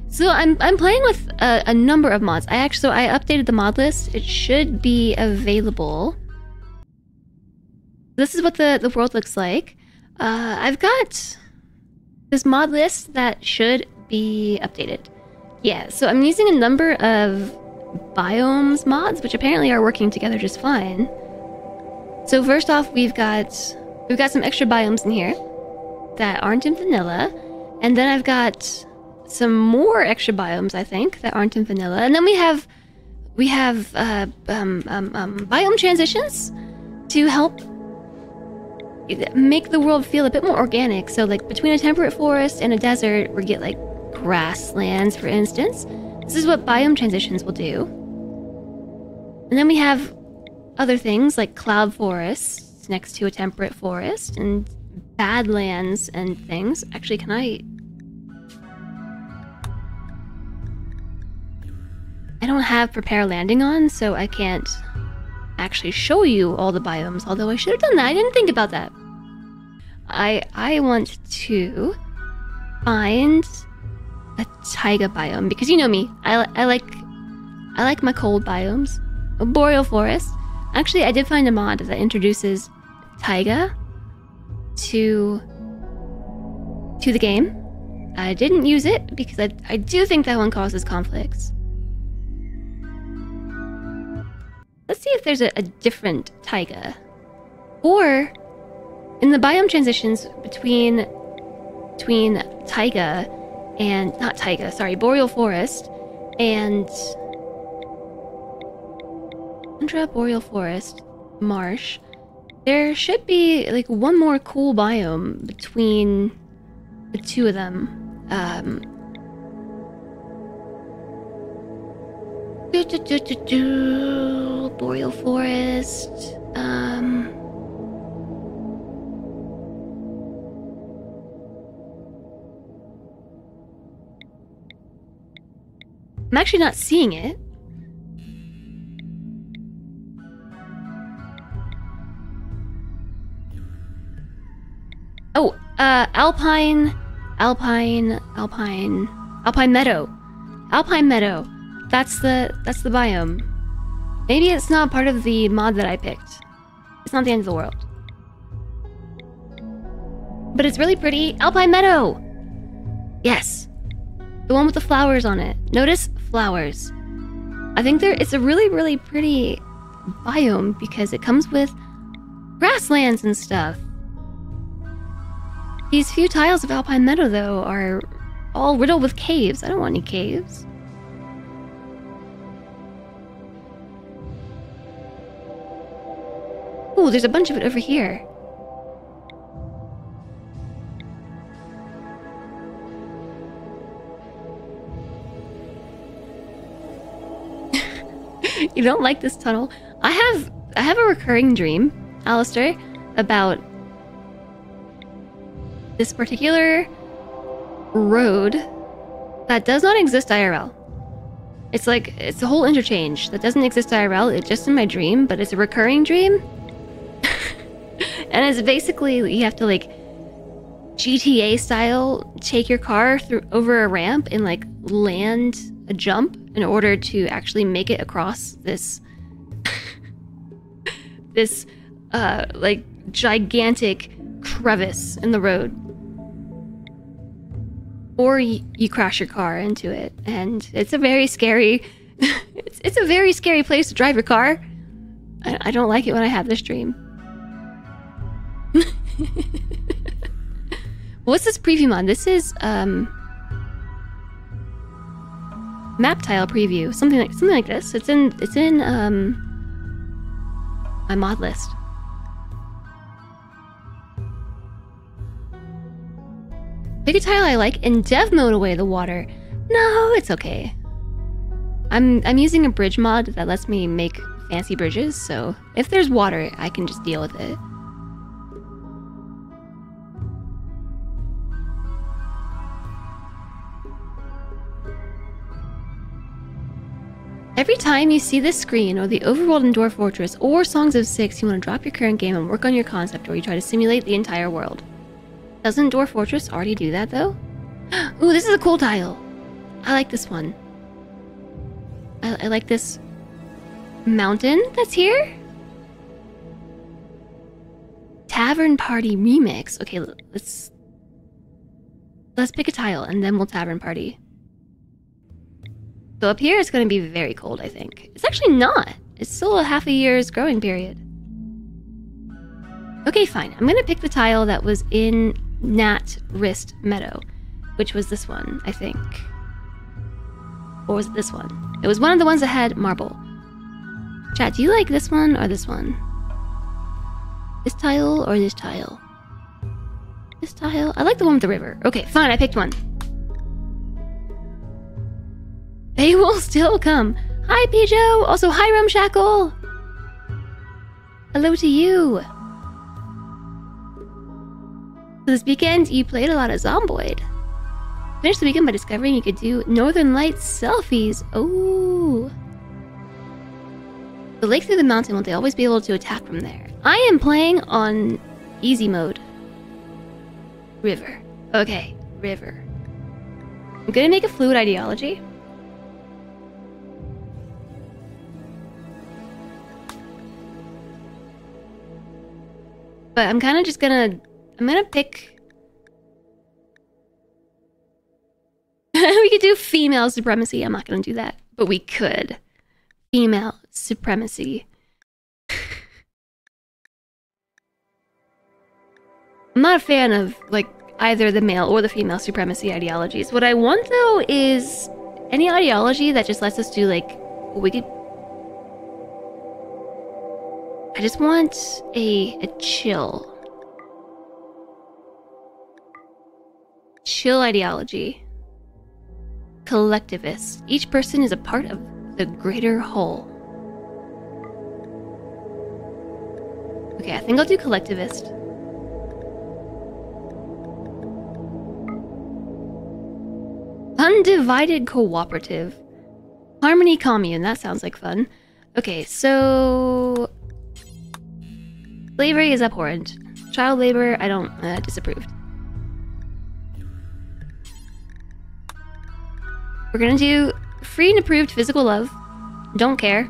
So I'm playing with a number of mods. I updated the mod list. It should be available. This is what the world looks like. I've got this mod list that should be updated. Yeah, so I'm using a number of biomes mods, which apparently are working together just fine. So first off, we've got some extra biomes in here that aren't in vanilla, and then I've got some more extra biomes, I think, that aren't in vanilla, and then we have biome transitions to help make the world feel a bit more organic. So like between a temperate forest and a desert, we get like grasslands, for instance. This is what biome transitions will do. And then we have other things like cloud forests next to a temperate forest and badlands and things. Actually, can I don't have prepare landing on, so I can't actually show you all the biomes, although I should have done that. I didn't think about that. I want to find a taiga biome, because you know me, I like my cold biomes. A boreal forest. Actually, I did find a mod that introduces taiga to the game. I didn't use it because I do think that one causes conflicts. Let's see if there's a different taiga. Or in the biome transitions between taiga and boreal forest and tundra, boreal forest, marsh, there should be like one more cool biome between the two of them. Boreal forest. I'm actually not seeing it. Oh, alpine meadow. Alpine meadow. That's the biome. Maybe it's not part of the mod that I picked. It's not the end of the world. But it's really pretty. Alpine meadow! Yes. The one with the flowers on it. Notice flowers. I think it's a really, really pretty biome because it comes with grasslands and stuff. These few tiles of alpine meadow, though, are all riddled with caves. I don't want any caves. Oh, there's a bunch of it over here. You don't like this tunnel? I have a recurring dream, Alistair, about this particular road that does not exist IRL. It's a whole interchange that doesn't exist IRL. It's just in my dream, but it's a recurring dream. And it's basically, you have to like GTA style take your car over a ramp and like land a jump in order to actually make it across this like gigantic crevice in the road. Or you crash your car into it, and it's a very scary it's a very scary place to drive your car. I don't like it when I have this dream. What's this preview mod? This is map tile preview, something like this. It's in my mod list. Pick a tile I like and dev mode away the water. No, it's okay. I'm using a bridge mod that lets me make fancy bridges, so if there's water, I can just deal with it. Every time you see this screen, or the overworld in Dwarf Fortress, or Songs of Six, you want to drop your current game and work on your concept, or you try to simulate the entire world. Doesn't Dwarf Fortress already do that, though? Ooh, this is a cool tile. I like this one. I like this mountain that's here. Tavern Party Remix. Okay, let's pick a tile and then we'll tavern party. So up here it's going to be very cold, I think. It's actually not. It's still a half a year's growing period. Okay, fine. I'm going to pick the tile that was in Nat Wrist Meadow, which was this one, I think. Or was it this one? It was one of the ones that had marble. Chat, do you like this one or this one? This tile or this tile? This tile? I like the one with the river. Okay, fine, I picked one. They will still come. Hi, Pijo! Also, hi, Rumshackle! Hello to you! So this weekend, you played a lot of Zomboid. Finished the weekend by discovering you could do Northern Lights selfies. Oh. The lake through the mountain, will they always be able to attack from there? I am playing on easy mode. River. Okay, river. I'm gonna make a fluid ideology. But I'm kind of just gonna... I'm gonna pick... We could do female supremacy. I'm not gonna do that. But we could. Female supremacy. I'm not a fan of, like, either the male or the female supremacy ideologies. What I want, though, is any ideology that just lets us do, like, we could... I just want a chill. Chill ideology. Collectivist. Each person is a part of the greater whole. Okay, I think I'll do collectivist. Undivided cooperative. Harmony commune, that sounds like fun. Okay, so... Slavery is abhorrent. Child labor, I don't disapprove. We're gonna do free and approved physical love. Don't care.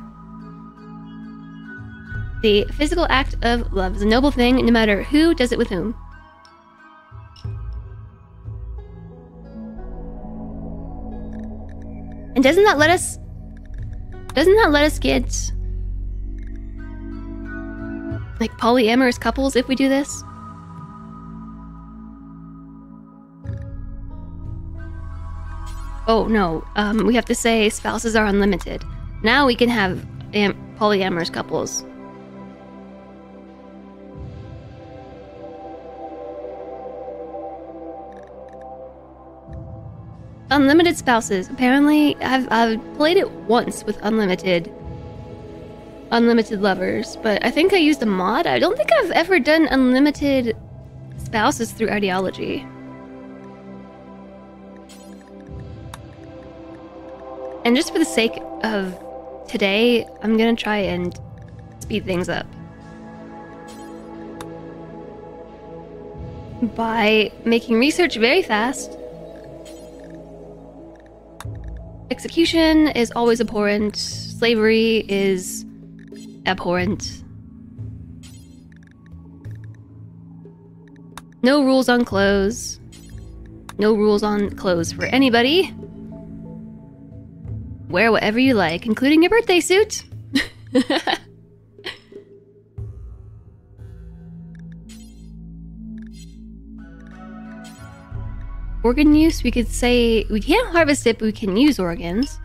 The physical act of love is a noble thing, no matter who does it with whom. And doesn't that let us get like polyamorous couples if we do this? Oh no, we have to say spouses are unlimited. Now we can have polyamorous couples. Unlimited spouses. Apparently, I've played it once with unlimited lovers, but I think I used a mod. I don't think I've ever done unlimited spouses through ideology. And just for the sake of today, I'm gonna try and speed things up by making research very fast. Execution is always abhorrent. Slavery is abhorrent. No rules on clothes. No rules on clothes for anybody. Wear whatever you like, including your birthday suit. Organ use, we could say we can't harvest it, but we can use organs.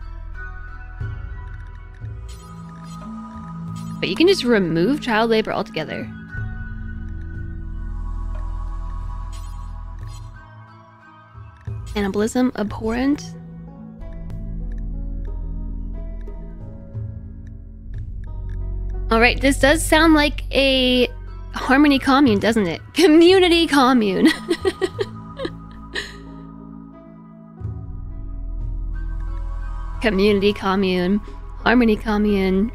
But you can just remove child labor altogether. Cannibalism, abhorrent. Alright, this does sound like a harmony commune, doesn't it? Community commune. Community commune. Harmony commune.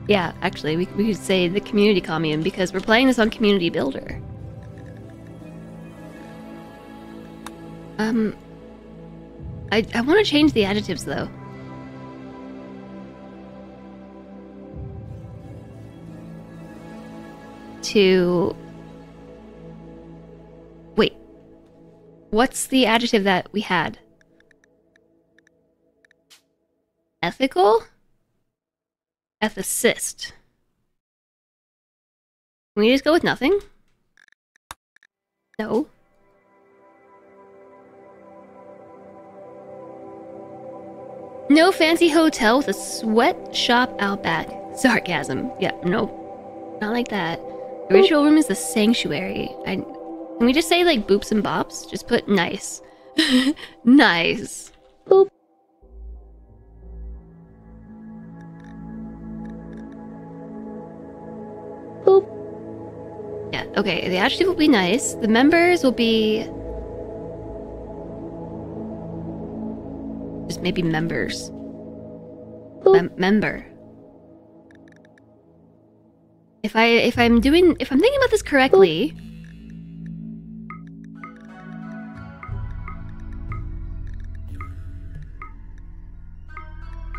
Yeah, actually, we could say the community commune because we're playing this on Community Builder. I want to change the adjectives though. To... Wait. What's the adjective that we had? Ethical? Ethicist. Can we just go with nothing? No. No fancy hotel with a sweatshop out back. Sarcasm. Yeah, no. Not like that. The ritual room is the sanctuary. Can we just say like boops and bops? Just put nice. Nice. Boop. Boop. Yeah, okay. The adjective will be nice. The members will be... just maybe members. Member. If I'm thinking about this correctly,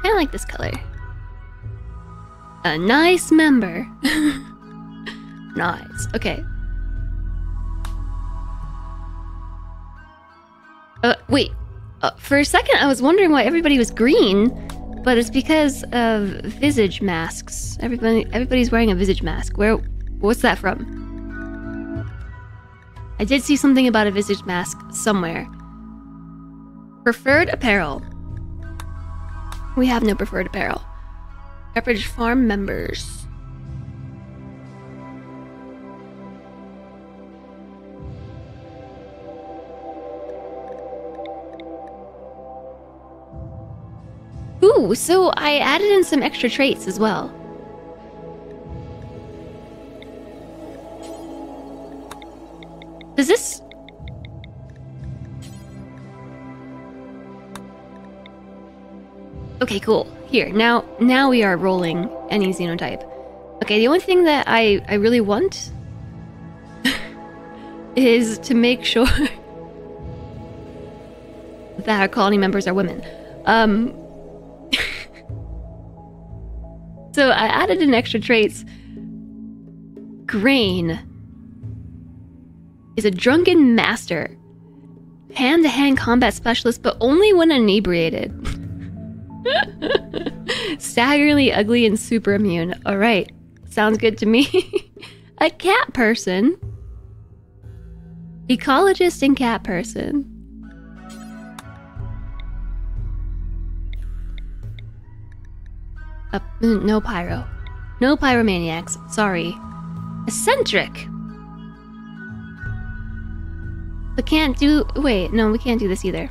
I like this color. A nice member. Nice. Okay. Wait. For a second, I was wondering why everybody was green, but it's because of visage masks. Everybody's wearing a visage mask. What's that from? I did see something about a visage mask somewhere. Preferred apparel. We have no preferred apparel. Pepperidge Farm members. Ooh, so I added in some extra traits as well. Does this... Okay, cool. Here, now we are rolling any xenotype. Okay, the only thing that I really want is to make sure that our colony members are women. So I added in extra traits. Grain is a drunken master. Hand-to-hand combat specialist, but only when inebriated. Staggeringly ugly and super immune. Alright, sounds good to me. A cat person. Ecologist and cat person. No pyro. No pyromaniacs. Sorry. Eccentric. We can't do... Wait, no, we can't do this either.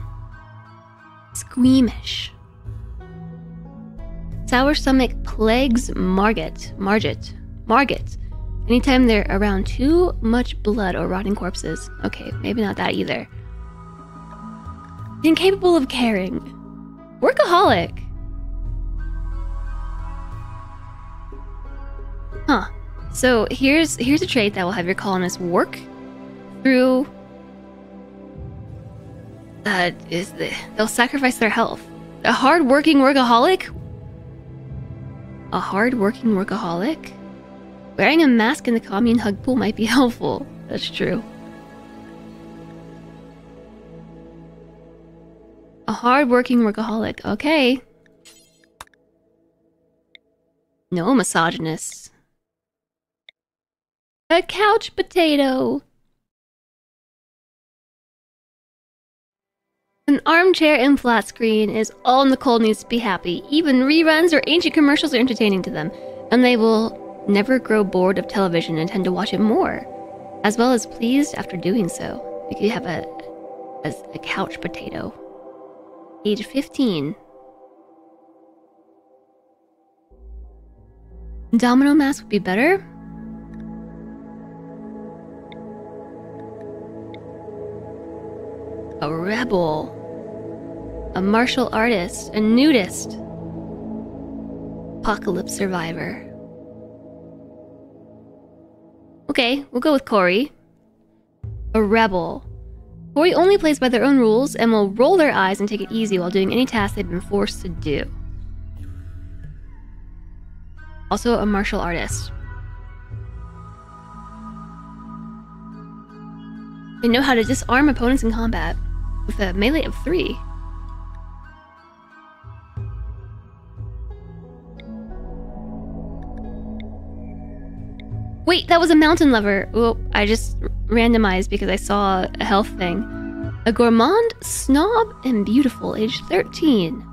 Squeamish. Sour stomach plagues Margit. Anytime they're around too much blood or rotting corpses. Okay, maybe not that either. Incapable of caring. Workaholic. Huh. So here's a trait that will have your colonists work through... they'll sacrifice their health. A hard-working workaholic? A hard-working workaholic? Wearing a mask in the commune hug pool might be helpful. That's true. A hard-working workaholic. Okay. No misogynists. A couch potato. An armchair and flat screen is all Nicole needs to be happy. Even reruns or ancient commercials are entertaining to them, and they will never grow bored of television and tend to watch it more, as well as pleased after doing so. You could have a couch potato. Age 15. Domino mask would be better. A rebel. A martial artist. A nudist. Apocalypse survivor. Okay, we'll go with Corey. A rebel. Corey only plays by their own rules and will roll their eyes and take it easy while doing any task they've been forced to do. Also a martial artist. They know how to disarm opponents in combat with a melee of 3. Wait, that was a mountain lover. Oh, I just randomized because I saw a health thing. A gourmand, snob, and beautiful, age 13.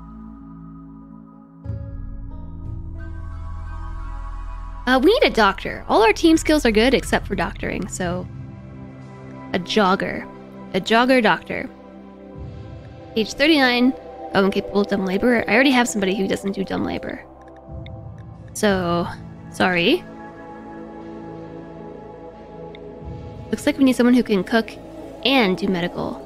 We need a doctor. All our team skills are good except for doctoring, so... A jogger. A jogger doctor. Age 39. Oh, incapable of dumb labor. I already have somebody who doesn't do dumb labor. So... Sorry. Looks like we need someone who can cook and do medical.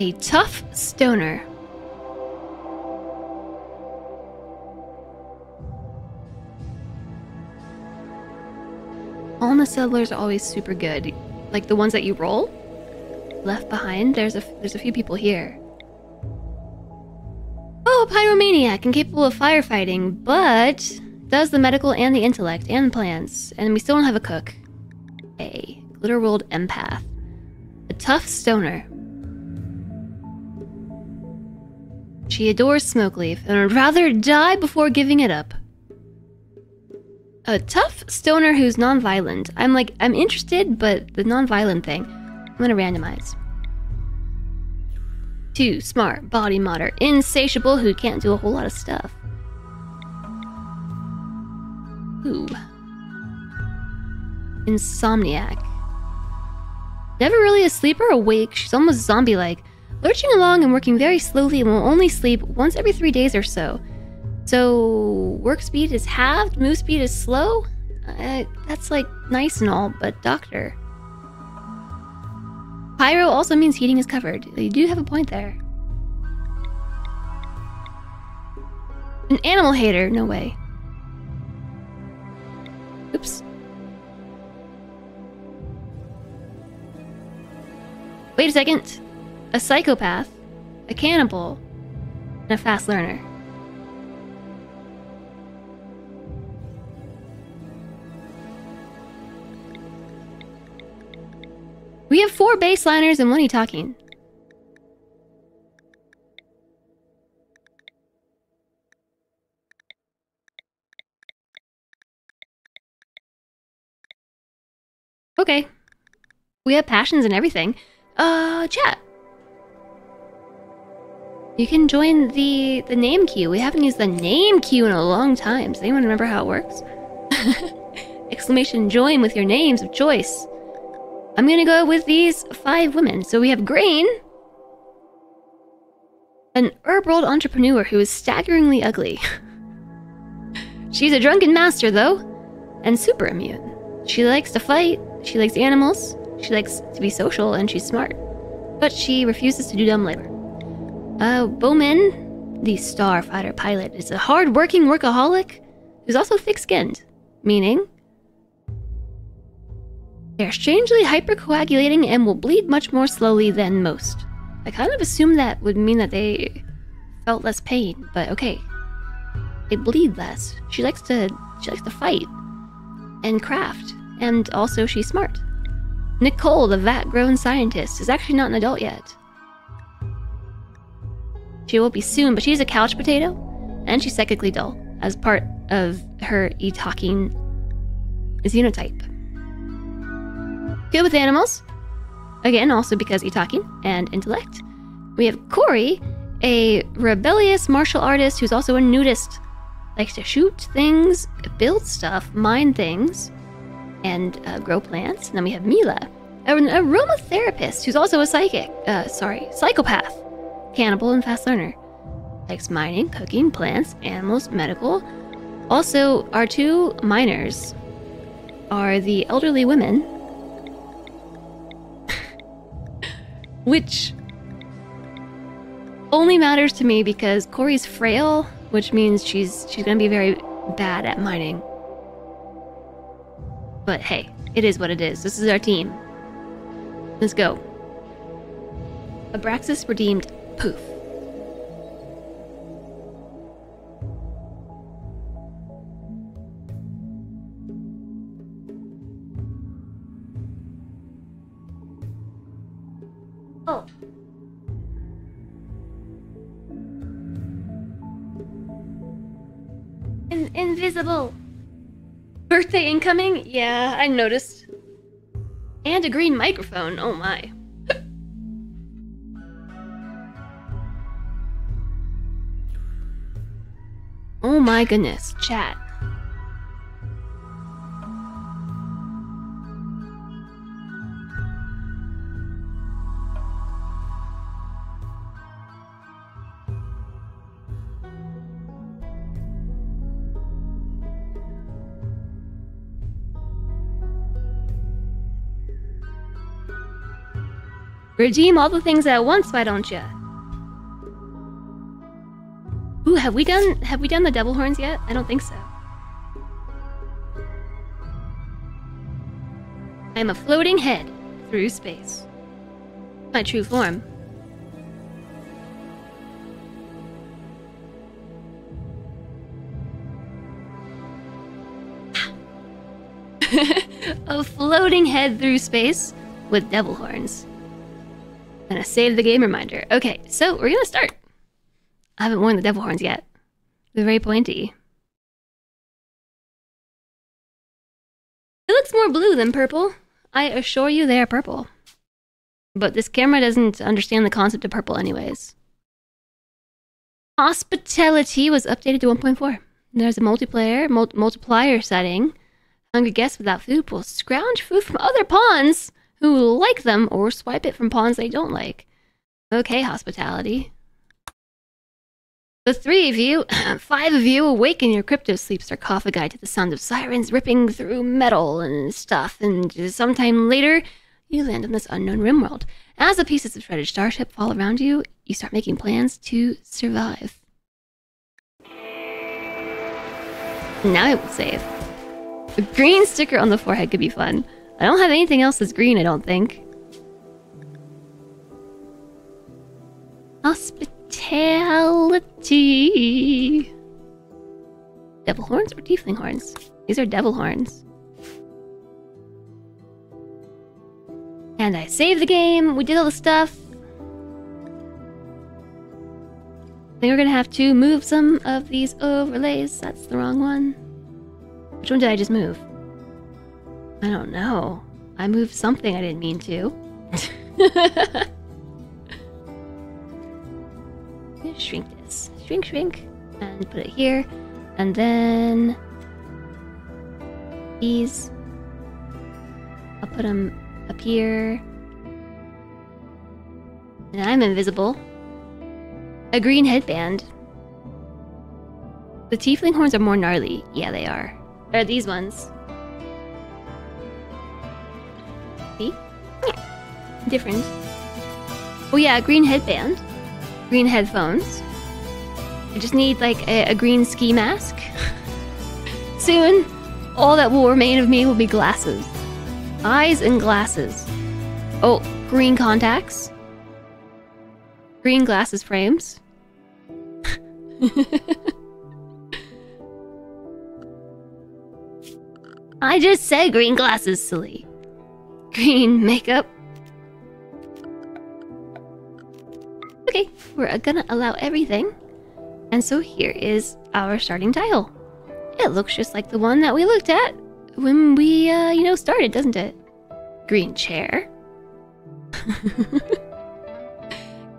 A tough stoner. All the settlers are always super good. Like the ones that you roll? Left behind? There's a few people here. Oh, a pyromaniac, incapable of firefighting, but does the medical and the intellect and plans. And we still don't have a cook. A glitter world empath. A tough stoner. She adores Smokeleaf and would rather die before giving it up. A tough stoner who's non-violent. I'm interested, but the non-violent thing, I'm gonna randomize. 2, smart, body modder, insatiable, who can't do a whole lot of stuff. Ooh. Insomniac. Never really asleep or awake, she's almost zombie-like. Lurching along and working very slowly and will only sleep once every 3 days or so. So, work speed is halved, move speed is slow? That's like nice and all, but doctor. Pyro also means heating is covered. You do have a point there. An animal hater? No way. Oops. Wait a second. A psychopath, a cannibal, and a fast learner. We have 4 baseliners and 1 talking. Okay. We have passions and everything. Chat. You can join the name queue. We haven't used the name queue in a long time. Does anyone remember how it works? Exclamation join with your names of choice. I'm gonna go with these 5 women. So we have Grain. An RimWorld entrepreneur who is staggeringly ugly. She's a drunken master though. And super immune. She likes to fight. She likes animals. She likes to be social and she's smart. But she refuses to do dumb labor. Bowman, the starfighter pilot, is a hard-working workaholic who's also thick-skinned, meaning they're strangely hypercoagulating and will bleed much more slowly than most. I kind of assumed that would mean that they felt less pain, but okay. They bleed less. She likes to fight and craft, and also she's smart. Nicole, the vat-grown scientist, is actually not an adult yet. She will be soon, but she's a couch potato, and she's psychically dull, as part of her talking xenotype. Good with animals. Again, also because talking and intellect. We have Corey, a rebellious martial artist who's also a nudist. Likes to shoot things, build stuff, mine things, and grow plants. And then we have Mila, an aromatherapist who's also a psychopath. Cannibal and fast learner. Likes mining, cooking, plants, animals, medical. Also, our 2 miners are the elderly women. Which only matters to me because Corey's frail, which means she's gonna be very bad at mining. But hey, it is what it is. This is our team. Let's go. Abraxas redeemed. Poof. Oh. Invisible. Birthday incoming? Yeah, I noticed. And a green microphone. Oh my. Oh my goodness, chat. Redeem all the things at once, why don't ya? Ooh, have we done the devil horns yet? I don't think so. I am a floating head through space. My true form. A floating head through space with devil horns. And a save the game reminder. Okay, so we're gonna start. I haven't worn the devil horns yet. They're very pointy. It looks more blue than purple. I assure you they are purple. But this camera doesn't understand the concept of purple anyways. Hospitality was updated to 1.4. There's a multiplier setting. Hungry guests without food will scrounge food from other pawns who like them, or swipe it from pawns they don't like. Okay, hospitality. The 3 of you, 5 of you, awaken your crypto-sleep sarcophagi to the sound of sirens ripping through metal and stuff, and sometime later, you land on this unknown RimWorld. As the pieces of shredded starship fall around you, you start making plans to survive. Now I will save. A green sticker on the forehead could be fun. I don't have anything else that's green, I don't think. Hospitality. Devil horns or tiefling horns? These are devil horns. And I saved the game. We did all the stuff. I think we're gonna have to move some of these overlays. That's the wrong one. Which one did I just move? I don't know. I moved something I didn't mean to. Shrink this. Shrink. And put it here. And then... these. I'll put them up here. And I'm invisible. A green headband. The tiefling horns are more gnarly. Yeah, they are. Or these ones. See? Different. Oh yeah, green headband. Green headphones. I just need like a green ski mask. Soon, all that will remain of me will be glasses. Eyes and glasses. Oh, green contacts. Green glasses frames. I just said green glasses, silly. Green makeup. Okay, we're gonna allow everything. And so here is our starting tile. It looks just like the one that we looked at when we, started, doesn't it? Green chair.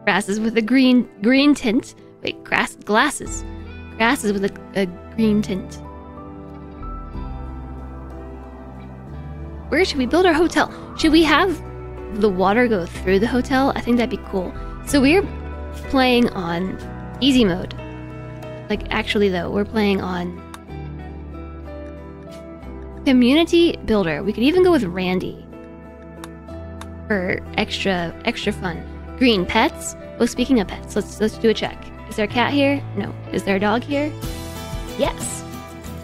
Grasses with a green tint. Wait, glasses. Grasses with a green tint. Where should we build our hotel? Should we have the water go through the hotel? I think that'd be cool. So we're playing on easy mode. Like, actually though, we're playing on community builder. We could even go with Randy for extra fun. Green pets. Well, speaking of pets, let's do a check. Is there a cat here? No. Is there a dog here? Yes.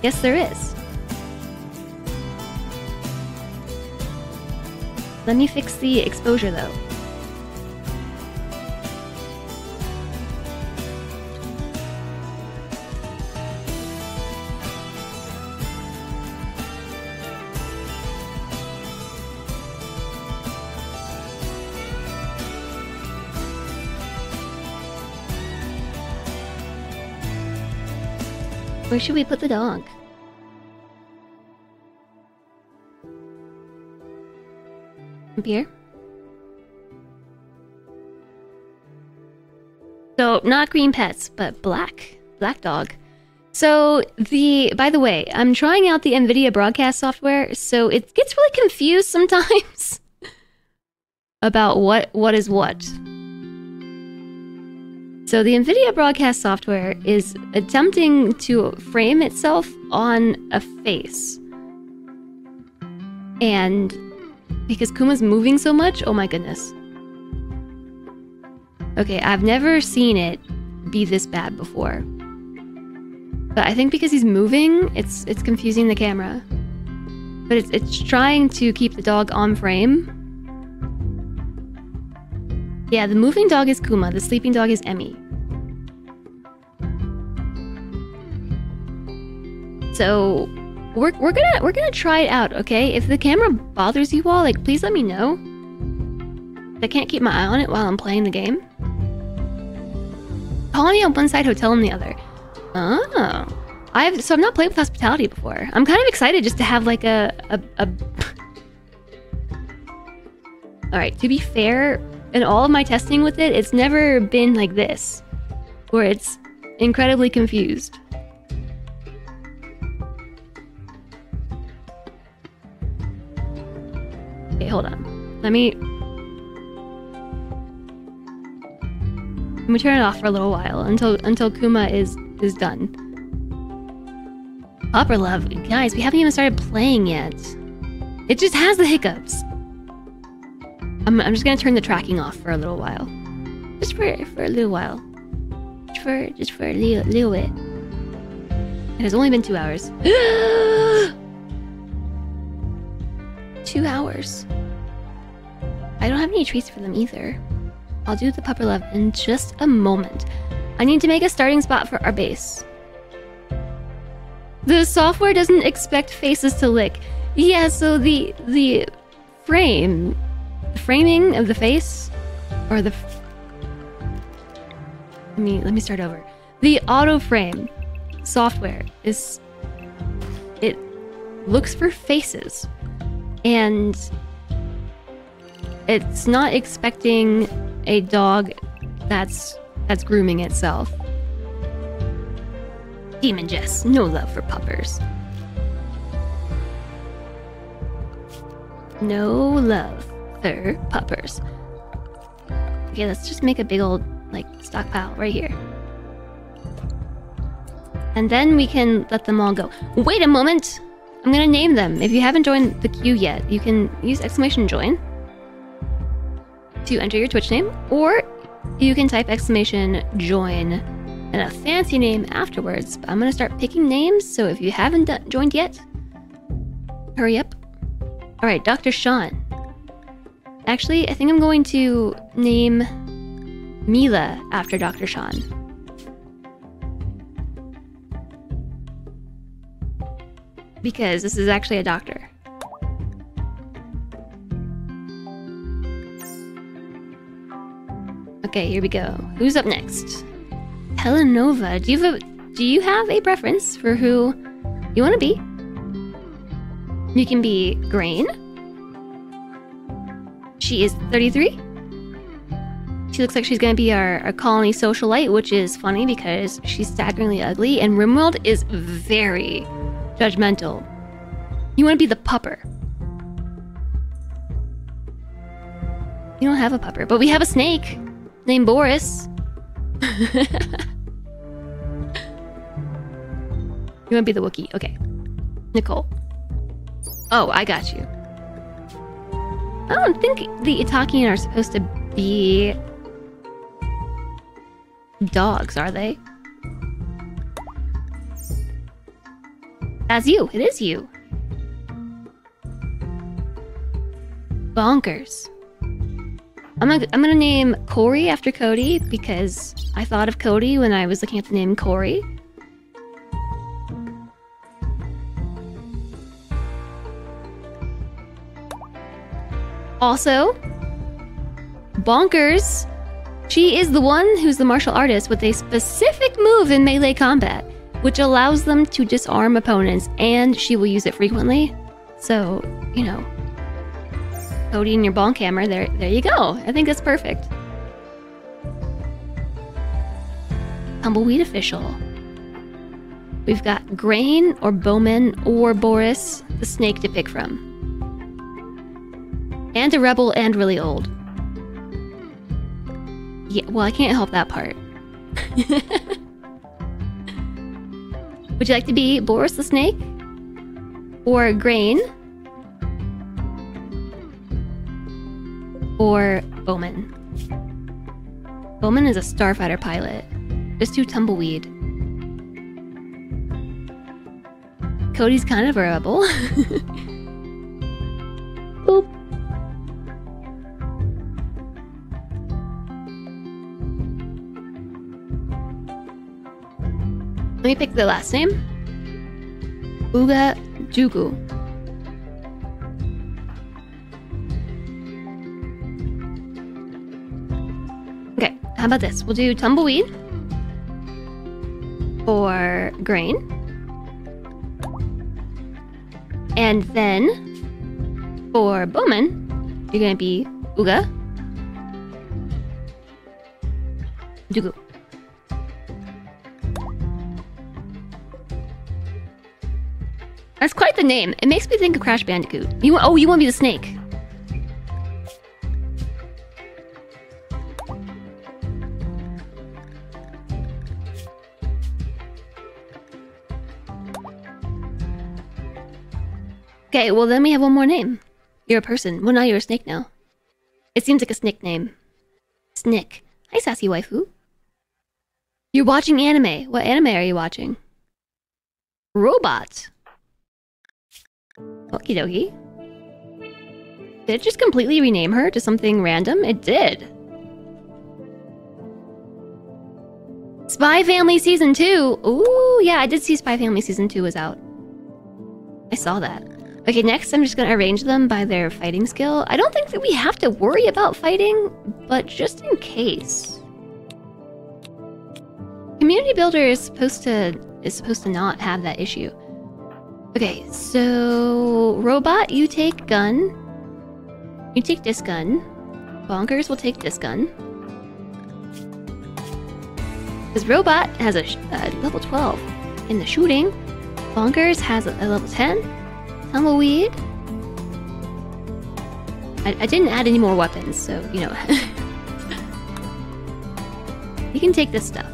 Yes, there is. Let me fix the exposure though. Where should we put the dog? Up here? So, not green pets, but black. Black dog. So, by the way, I'm trying out the NVIDIA broadcast software, so it gets really confused sometimes about what is what. So the NVIDIA broadcast software is attempting to frame itself on a face. And because Kuma's moving so much, oh my goodness. Okay, I've never seen it be this bad before. But I think because he's moving, it's confusing the camera. But it's trying to keep the dog on frame. Yeah, the moving dog is Kuma, the sleeping dog is Emmy. So we're gonna try it out, okay? If the camera bothers you all, like, please let me know. I can't keep my eye on it while I'm playing the game. Colony on one side, hotel on the other. Oh, so I've not played with hospitality before. I'm kind of excited just to have like a. All right, to be fair, in all of my testing with it, it's never been like this, where it's incredibly confused. Okay, hold on. Let me turn it off for a little while until Kuma is done. Upper Love, guys, we haven't even started playing yet. It just has the hiccups. I'm just gonna turn the tracking off for a little while, just for a little while, just for a little bit. It has only been 2 hours. 2 hours. I don't have any treats for them either. I'll do the Pupper Love in just a moment. I need to make a starting spot for our base. The software doesn't expect faces to lick. Yeah, so the framing of the face, or the let me start over. The auto frame software it looks for faces, and it's not expecting a dog that's grooming itself. Demon Jess, no love for puppers. No love for puppers. Okay, let's just make a big old, like, stockpile right here. And then we can let them all go. Wait a moment! I'm gonna name them. If you haven't joined the queue yet, you can use !join to enter your Twitch name, or you can type !join and a fancy name afterwards. But I'm gonna start picking names, so if you haven't joined yet, hurry up. Alright, Dr. Sean. Actually, I think I'm going to name Mila after Dr. Sean. Because this is actually a doctor. Okay, here we go. Who's up next? Helenova. Do you have a preference for who you want to be? You can be Grain. She is 33. She looks like she's going to be our colony socialite, which is funny because she's staggeringly ugly, and RimWorld is very judgmental. You want to be the pupper. You don't have a pupper, but we have a snake named Boris. You want to be the Wookiee. Okay. Nicole. Oh, I got you. I don't think the Itakian are supposed to be dogs, are they? That's you. It is you. Bonkers. I'm gonna name Corey after Cody because I thought of Cody when I was looking at the name Corey. Also, Bonkers. She is the one who's the martial artist with a specific move in melee combat, which allows them to disarm opponents, and she will use it frequently. So, you know, Cody and your bonk hammer, there you go. I think that's perfect. Tumbleweed official. We've got Grain or Bowman or Boris, the snake to pick from. And a rebel and really old. Yeah, well, I can't help that part. Would you like to be Boris the snake? Or Grain? Or Bowman? Bowman is a starfighter pilot. Just too tumbleweed. Cody's kind of a rebel. Boop. Let me pick the last name. Uga Jugu. Okay, how about this? We'll do Tumbleweed or Grain. And then for Bowman, you're gonna be Uga Jugu. That's quite the name. It makes me think of Crash Bandicoot. You want to be the snake. Okay, well then we have one more name. You're a person. Well, now you're a snake now. It seems like a snake name. Snick. Hi, sassy waifu. You're watching anime. What anime are you watching? Robot. Okie dokie. Did it just completely rename her to something random? It did. Spy Family Season 2! Ooh, yeah, I did see Spy Family Season 2 was out. I saw that. Okay, next I'm just gonna arrange them by their fighting skill. I don't think that we have to worry about fighting, but just in case. Community Builder is supposed to not have that issue. Okay, so Robot, you take gun. You take this gun. Bonkers will take this gun. Because Robot has a level 12 in the shooting. Bonkers has a level 10. Tumbleweed. I didn't add any more weapons, so, you know. You can take this stuff.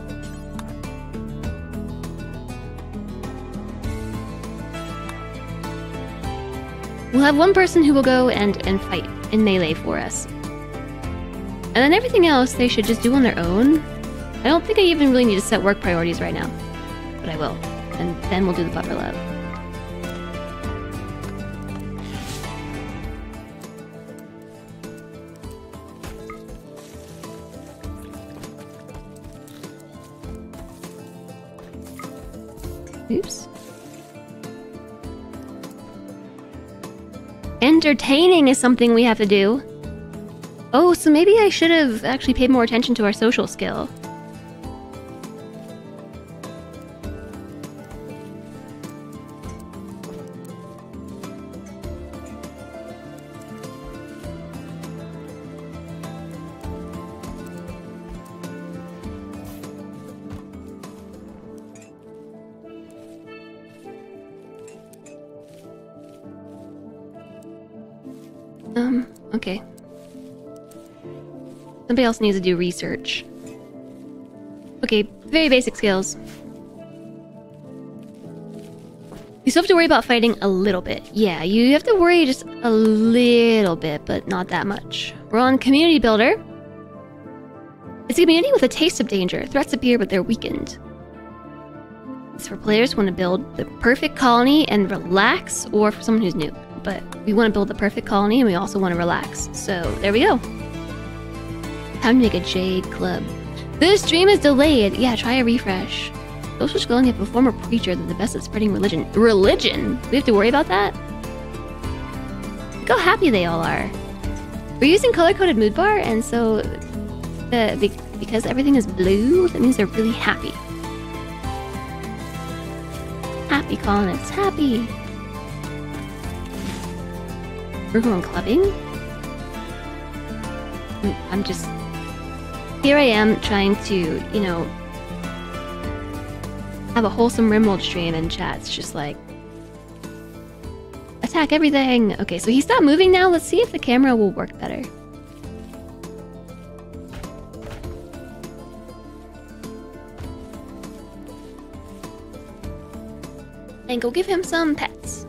We'll have one person who will go and fight in melee for us. And then everything else they should just do on their own. I don't think I even really need to set work priorities right now. But I will. And then we'll do the buffer lab. Oops. Entertaining is something we have to do. Oh, so maybe I should have actually paid more attention to our social skill. Okay. Somebody else needs to do research. Okay, very basic skills. You still have to worry about fighting a little bit. Yeah, you have to worry just a little bit, but not that much. We're on Community Builder. It's a community with a taste of danger. Threats appear, but they're weakened. It's for players who want to build the perfect colony and relax, or for someone who's new. but we want to build the perfect colony and we also want to relax. So there we go. Time to make a Jade Club. This stream is delayed. Yeah, try a refresh. Social schooling have a former preacher that the best at spreading religion. Religion? We have to worry about that? Look how happy they all are. We're using color-coded mood bar, and so because everything is blue, that means they're really happy. Happy colonists, happy. We're going clubbing. I'm just... Here I am trying to, you know, have a wholesome RimWorld stream, and chat's just like... Attack everything! Okay, so he stopped moving now. Let's see if the camera will work better. And go give him some pets.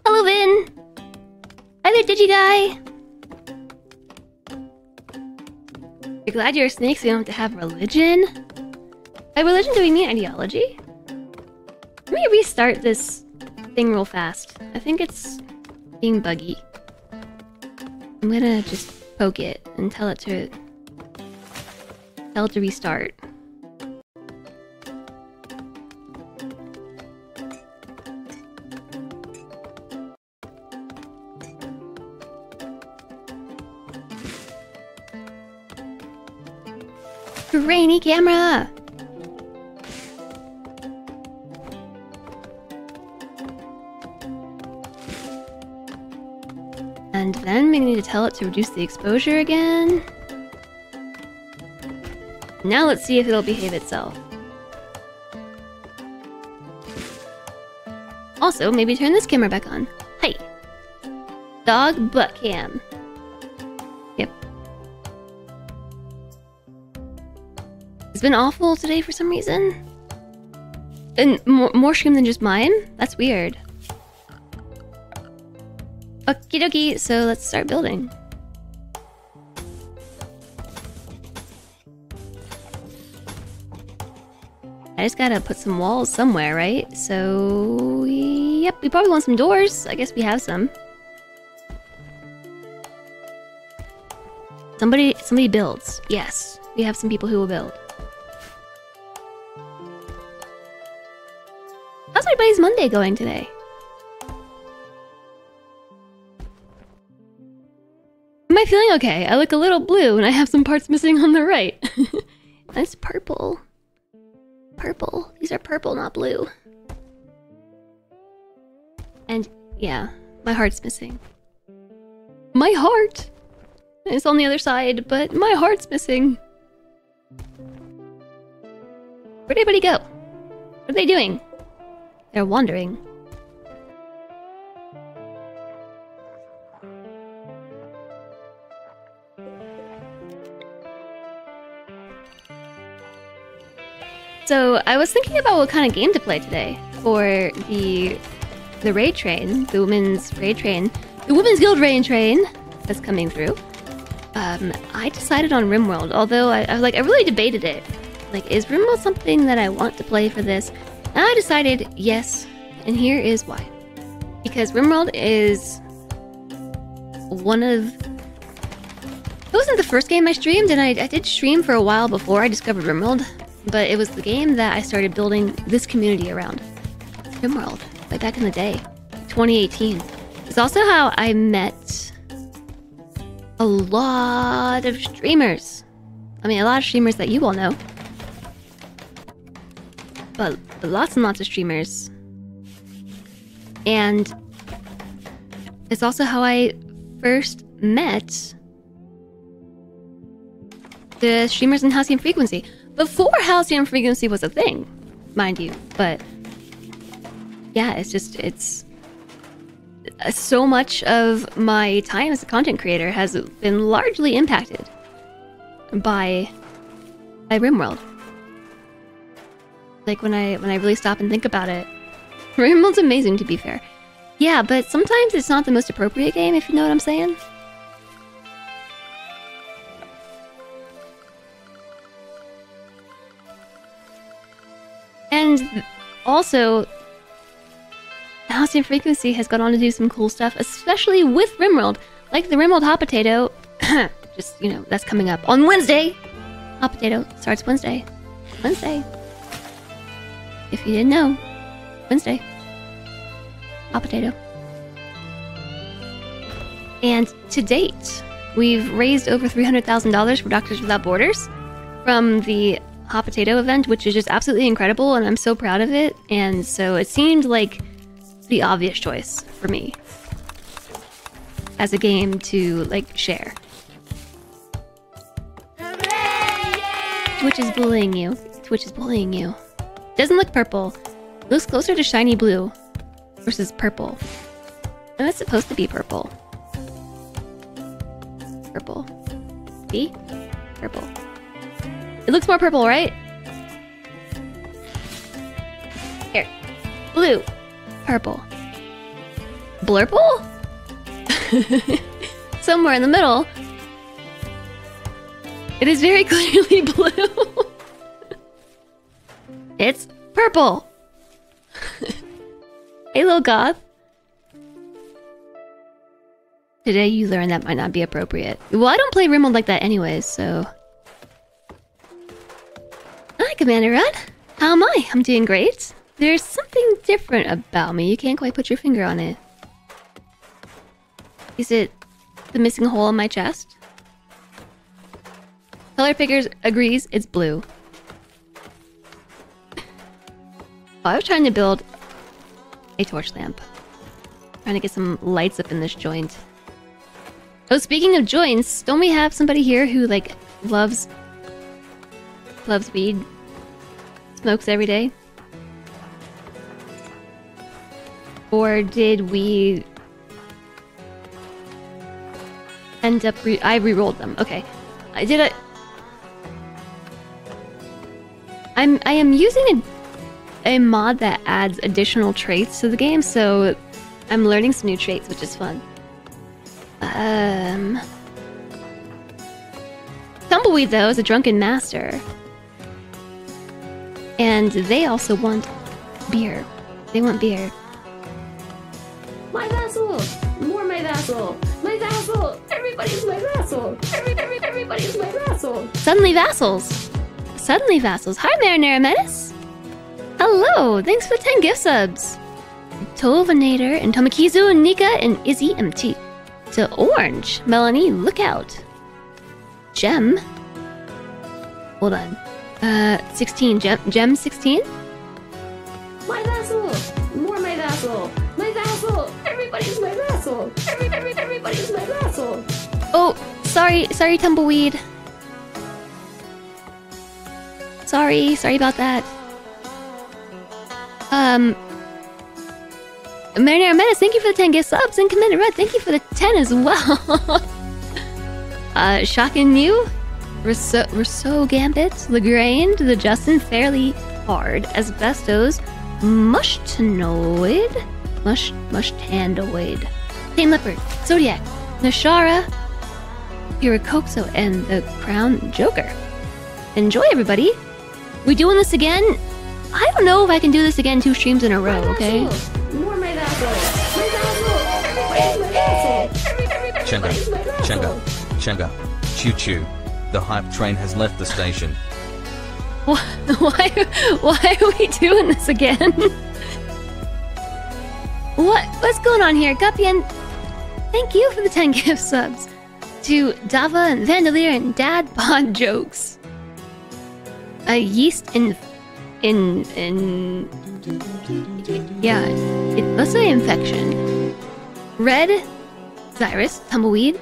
Hello, Vin! Hi there, Digi-Guy! You're glad you're a snake so you don't have to have religion? By religion, do we mean ideology? Let me restart this thing real fast. I think it's being buggy. I'm gonna just poke it and tell it to restart. Grainy camera! And then we need to tell it to reduce the exposure again. Now let's see if it'll behave itself. Also, maybe turn this camera back on. Hey! Dog butt cam. Yep. It's been awful today for some reason. And more stream than just mine? That's weird. Okie dokie, so let's start building. I just gotta put some walls somewhere, right? So, yep, we probably want some doors. I guess we have some. Somebody builds. Yes, we have some people who will build. How's everybody's Monday going today? Am I feeling okay? I look a little blue and I have some parts missing on the right. Nice purple. Purple. These are purple, not blue. And yeah, my heart's missing. My heart! It's on the other side, but my heart's missing. Where'd everybody go? What are they doing? They're wandering. So I was thinking about what kind of game to play today for the raid train, the women's raid train, the Women's Guild raid train that's coming through. I decided on RimWorld, although I really debated it. Like, is RimWorld something that I want to play for this? And I decided yes, and here is why. Because RimWorld is one of... It wasn't the first game I streamed, and I did stream for a while before I discovered RimWorld, but it was the game that I started building this community around. RimWorld, way back in the day, 2018. It's also how I met a lot of streamers. I mean, a lot of streamers that you all know. But lots and lots of streamers. And It's also how I first met the streamers in Halcyon Frequency. Before Halcyon Frequency was a thing, mind you. But yeah, it's so much of my time as a content creator has been largely impacted by RimWorld. Like when I really stop and think about it, RimWorld's amazing, to be fair. Yeah, but sometimes it's not the most appropriate game, if you know what I'm saying. And also, Halcyon Frequency has gone on to do some cool stuff, especially with RimWorld, like the RimWorld Hot Potato. Just, you know, that's coming up on Wednesday. Hot Potato starts Wednesday. Wednesday. If you didn't know, Wednesday. Hot Potato. And to date, we've raised over $300,000 for Doctors Without Borders from the Hot Potato event, which is just absolutely incredible, and I'm so proud of it. And so it seemed like the obvious choice for me as a game to, like, share. Twitch is bullying you. Twitch is bullying you. Doesn't look purple. Looks closer to shiny blue versus purple. And it's supposed to be purple. Purple. See? Purple. It looks more purple, right? Here. Blue. Purple. Blurple? Somewhere in the middle. It is very clearly blue. It's purple. Hey, little goth. Today you learned that might not be appropriate. Well, I don't play RimWorld like that anyways, so... Hi, Commander Red. How am I? I'm doing great. There's something different about me. You can't quite put your finger on it. Is it the missing hole in my chest? Color Pickers agrees it's blue. Oh, I was trying to build a torch lamp. Trying to get some lights up in this joint. Oh, speaking of joints, don't we have somebody here who, like, loves weed? Smokes every day? Or did we end up I re-rolled them. Okay. I am using a mod that adds additional traits to the game, so I'm learning some new traits, which is fun. Tumbleweed, though, is a drunken master. And they also want beer. They want beer. My vassal! More my vassal! My vassal! Everybody's my vassal! Everybody's my vassal! Suddenly vassals! Suddenly vassals. Hi, Marinara Menace! Hello! Thanks for the 10 gift subs! Tovanator and Tomokizu and Nika and Izzy MT. To Orange. Melanie, look out. Gem. Hold on. 16. Gem 16? My vassal! More my vassal! My vassal! Everybody's my vassal! Everybody's my vassal! Oh, sorry Tumbleweed. Sorry about that. Marinara Menace, thank you for the 10 gift subs, and Commander Red, thank you for the 10 as well. Shocking you, Rousseau Gambit, Legrand, the Justin Fairly Hard, Asbestos, Mushtanoid, Mushtandoid, Tame Leopard, Zodiac, Nashara, Irokopso, and the Crown Joker. Enjoy, everybody. We doing this again? I don't know if I can do this again 2 streams in a row, okay? More my vassal! My vassal! Everybody's my vassal! Chenga, choo-choo. The hype train has left the station. Why are we doing this again? What's going on here? Gupian, thank you for the 10 gift subs. To Dava and Vandalier and Dad Bod Jokes. Yeast yeah, let's say infection. Red Cyrus, Tumbleweed.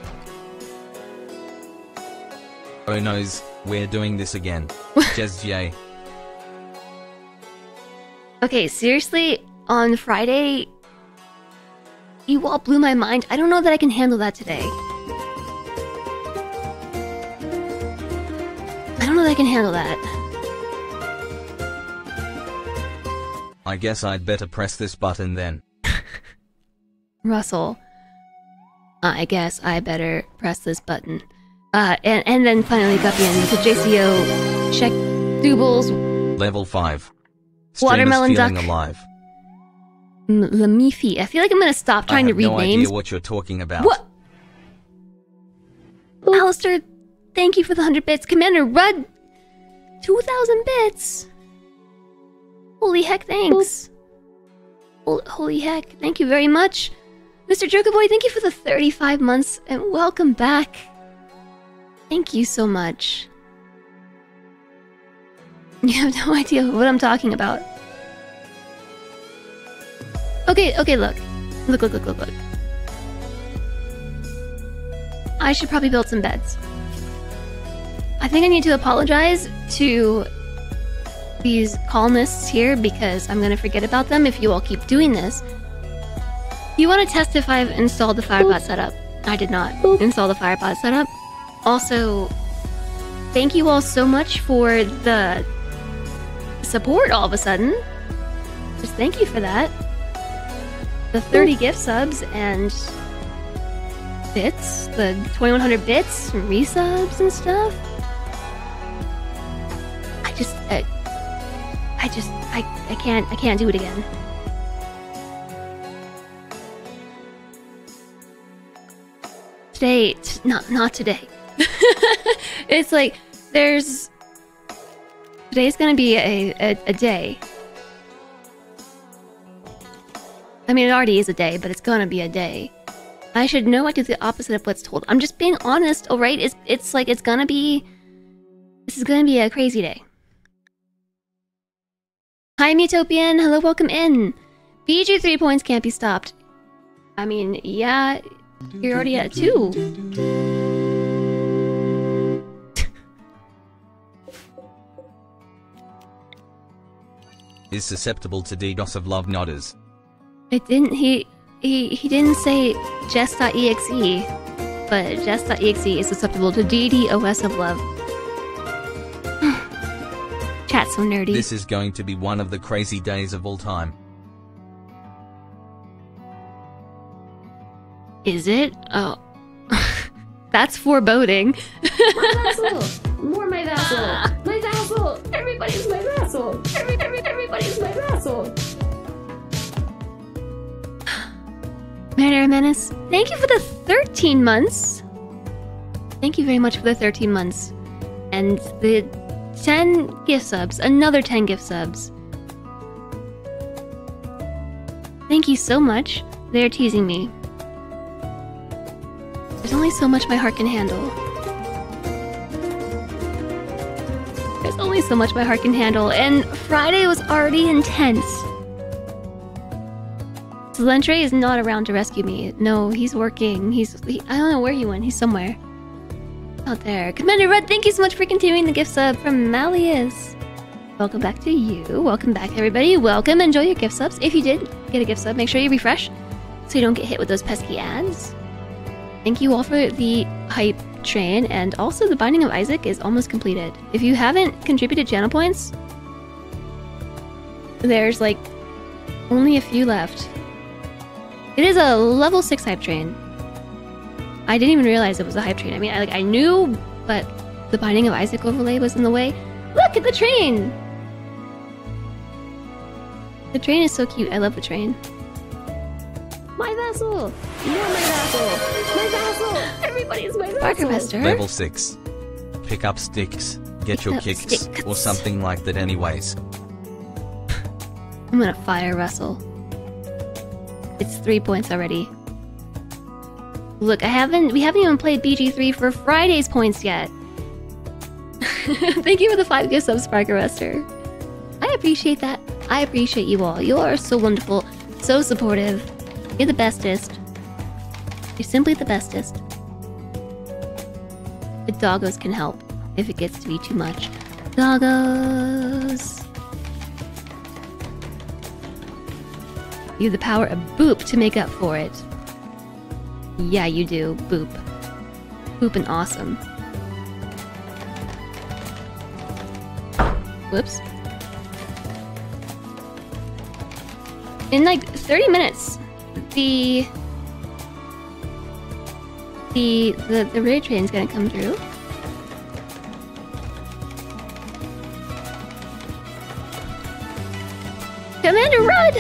Oh noes, we're doing this again. Jay. Okay, seriously, on Friday, you all blew my mind. I don't know that I can handle that today. I don't know that I can handle that. I guess I'd better press this button then. Russell, I guess I better press this button. And then finally Guppian with the JCO check doubles. Level 5. Watermelon Streamer's duck. feeling alive. Lamifi. I feel like I'm gonna stop trying to read I have no names. idea what you're talking about. What? Alistair, thank you for the 100 bits. Commander Rudd, 2,000 bits. Holy heck, thanks. Holy heck, thank you very much. Mr. Jerkaboy, thank you for the 35 months and welcome back. Thank you so much. You have no idea what I'm talking about. Okay, look. Look. I should probably build some beds. I think I need to apologize to these colonists here because I'm gonna forget about them if you all keep doing this. You want to test if I've installed the Firebot setup? I did not install the Firebot setup. Also, thank you all so much for the support all of a sudden. Just thank you for that. The 30 gift subs and bits, the 2100 bits, resubs and stuff. I can't do it again. Today, not today. It's like today's gonna be a day. I mean, it already is a day, but it's gonna be a day. I should know I do the opposite of what's told. I'm just being honest, alright? It's like this is gonna be a crazy day. Hi, Mutopian. Hello, welcome in. BG 3 points can't be stopped. I mean, yeah, you're already at 2. Is susceptible to DDoS of love nodders. It didn't. He didn't say jest.exe, but jest.exe is susceptible to DDoS of love. Chat's so nerdy. This is going to be one of the crazy days of all time. Is it? Oh. That's foreboding. My vassal! More my vassal! My vassal! Everybody's my vassal! Everybody's my vassal! Mayor Menace, thank you for the 13 months. Thank you very much for the 13 months. And the 10 gift subs. Another 10 gift subs. Thank you so much. They're teasing me. There's only so much my heart can handle. There's only so much my heart can handle, and Friday was already intense. Zelentre is not around to rescue me. No, he's working. I don't know where he went. He's somewhere. Out there. Commander Red, thank you so much for continuing the gift sub from Malleus. Welcome back to you. Welcome back, everybody. Welcome. Enjoy your gift subs. If you did get a gift sub, make sure you refresh so you don't get hit with those pesky ads. Thank you all for the hype train, and also the Binding of Isaac is almost completed. If you haven't contributed channel points, there's like only a few left. It is a level 6 hype train. I didn't even realize it was a hype train. I mean, I knew, but the Binding of Isaac overlay was in the way. Look at the train! The train is so cute. I love the train. My vassal! You're my vassal! My vassal! Everybody's my vassal! Barker Master. Level 6. Pick up sticks. Get your up kicks. sticks. Or something like that anyways. I'm gonna fire Russell. It's 3 points already. Look, we haven't even played BG3 for Friday's points yet. Thank you for the 5 gift subs, Sparker Ruster. I appreciate that. I appreciate you all. You are so wonderful, so supportive. You're the bestest. You're simply the bestest. The doggos can help if it gets to be too much. Doggos! You have the power of boop to make up for it. Yeah, you do. Boop. Boop and awesome. Whoops. In like 30 minutes, the raid train's gonna come through. Commander, run!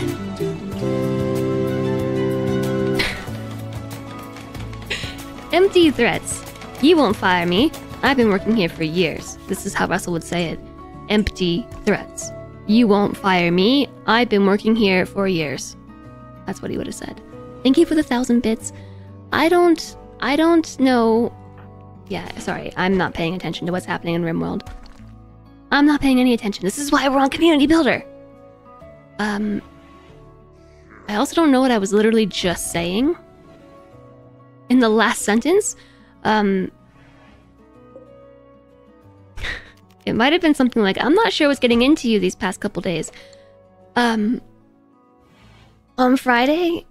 Empty threats. You won't fire me. I've been working here for years. This is how Russell would say it. Empty threats. You won't fire me. I've been working here for years. That's what he would have said. Thank you for the 1,000 bits. I don't know. Yeah, sorry. I'm not paying attention to what's happening in RimWorld. I'm not paying any attention. This is why we're on Community Builder. I also don't know what I was literally just saying. In the last sentence, it might have been something like, I'm not sure what's getting into you these past couple days. On Friday,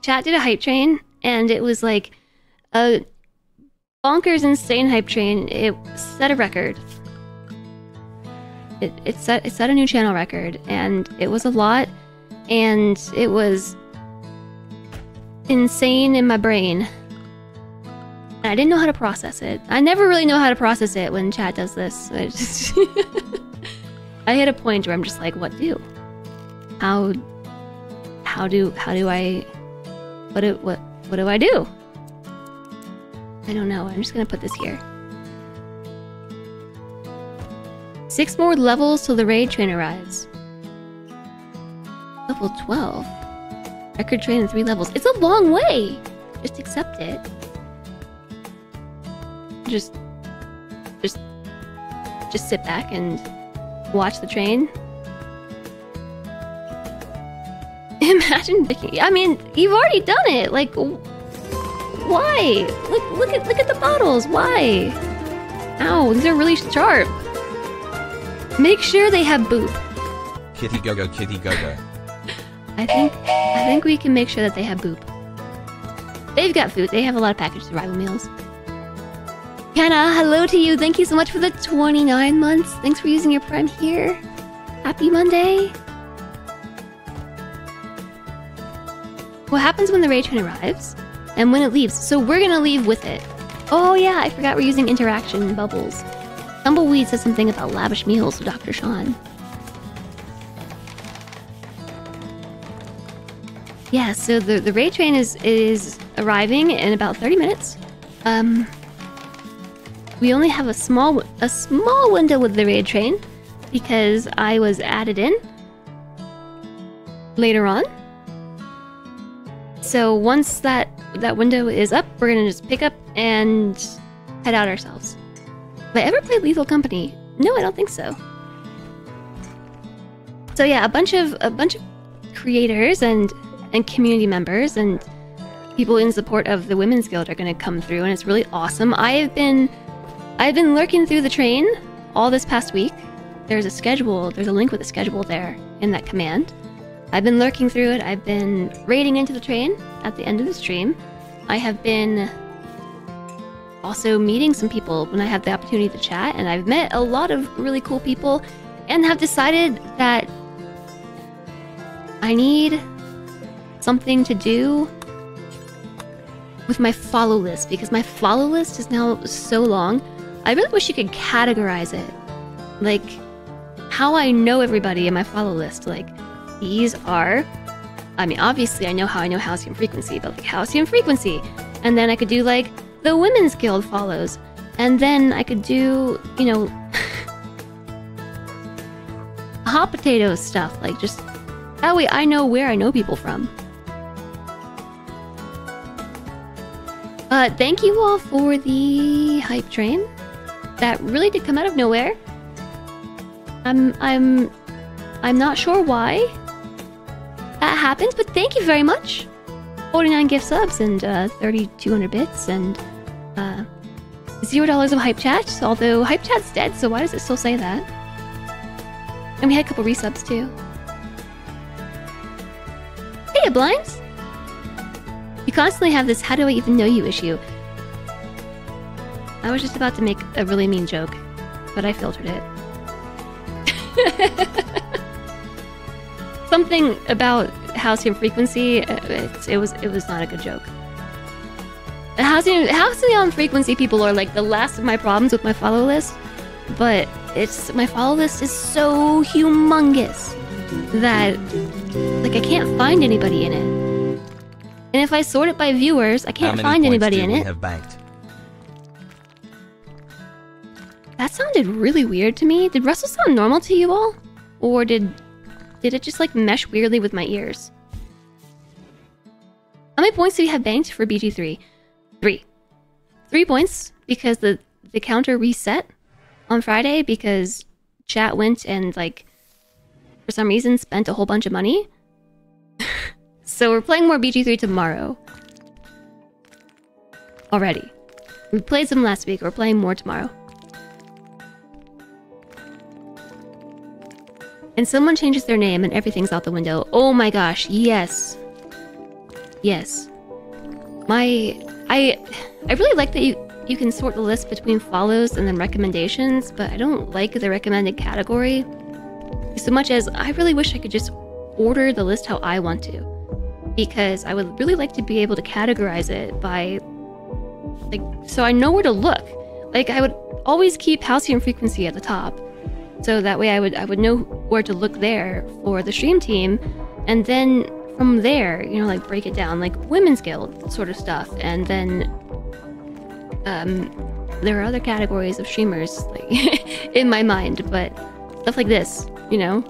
chat did a hype train, and it was like a bonkers insane hype train. It set a record. It set a new channel record, and it was a lot, and it was insane in my brain. I didn't know how to process it. I never really know how to process it when chat does this. I just I hit a point where I'm just like, what do? How do I what do I do? I don't know. I'm just gonna put this here. 6 more levels till the raid train arrives. Level 12. Record train in 3 levels. It's a long way! Just accept it. Just sit back and watch the train. Imagine picking. I mean, you've already done it. Like, why? Look at the bottles. Why? Ow, these are really sharp. Make sure they have boop. Kitty go go, kitty go go. I think we can make sure that they have boop. They've got food. They have a lot of packaged survival meals. Kenna, hello to you. Thank you so much for the 29 months. Thanks for using your Prime here. Happy Monday. What happens when the raid train arrives and when it leaves? So we're gonna leave with it. Oh yeah, I forgot we're using interaction bubbles. Tumbleweed says something about lavish meals with Dr. Sean. Yeah, so the raid train is arriving in about 30 minutes. We only have a small window with the raid train because I was added in later on. So once that window is up, we're gonna just pick up and head out ourselves. Have I ever played Lethal Company? No, I don't think so. So yeah, a bunch of creators and community members and people in support of the Women's Guild are gonna come through, and it's really awesome. I've been lurking through the train all this past week. There's a schedule, there's a link with a schedule there in that command. I've been lurking through it. I've been raiding into the train at the end of the stream. I have been also meeting some people when I have the opportunity to chat, and I've met a lot of really cool people and have decided that I need something to do with my follow list, because my follow list is now so long. I really wish you could categorize it. Like, how I know everybody in my follow list. Like, these are... I mean, obviously I know how I know Halcyon Frequency, but like Halcyon Frequency. And then I could do like the Women's Guild follows. And then I could do, you know... hot potato stuff. Like, just... that way I know where I know people from. Thank you all for the hype train. That really did come out of nowhere. I'm not sure why that happens, but thank you very much. 49 gift subs and 3,200 bits and $0 of hype chat. Although hype chat's dead, so why does it still say that? And we had a couple resubs too. Hey, Blinds! You constantly have this "how do I even know you" issue. I was just about to make a really mean joke, but I filtered it. Something about Halcyon frequency, it was not a good joke. The Halcyon frequency people are like the last of my problems with my follow list, but my follow list is so humongous that like I can't find anybody in it. And if I sort it by viewers, I can't find anybody in it. Have banked? That sounded really weird to me. Did Russell sound normal to you all? Or did it just like mesh weirdly with my ears? How many points do we have banked for BG3? 3. 3 points because the counter reset on Friday because chat went and like for some reason spent a whole bunch of money. So we're playing more BG3 tomorrow. Already. We played some last week, we're playing more tomorrow. And someone changes their name and everything's out the window. Oh my gosh, yes. Yes. I really like that you can sort the list between follows and then recommendations, but I don't like the recommended category so much as I really wish I could just order the list how I want to. Because I would really like to be able to categorize it by, like, so I know where to look. Like, I would always keep Halcyon frequency at the top, so that way I would know where to look there for the stream team, and then from there, you know, like break it down, like Women's Guild sort of stuff, and then there are other categories of streamers like in my mind, but stuff like this, you know.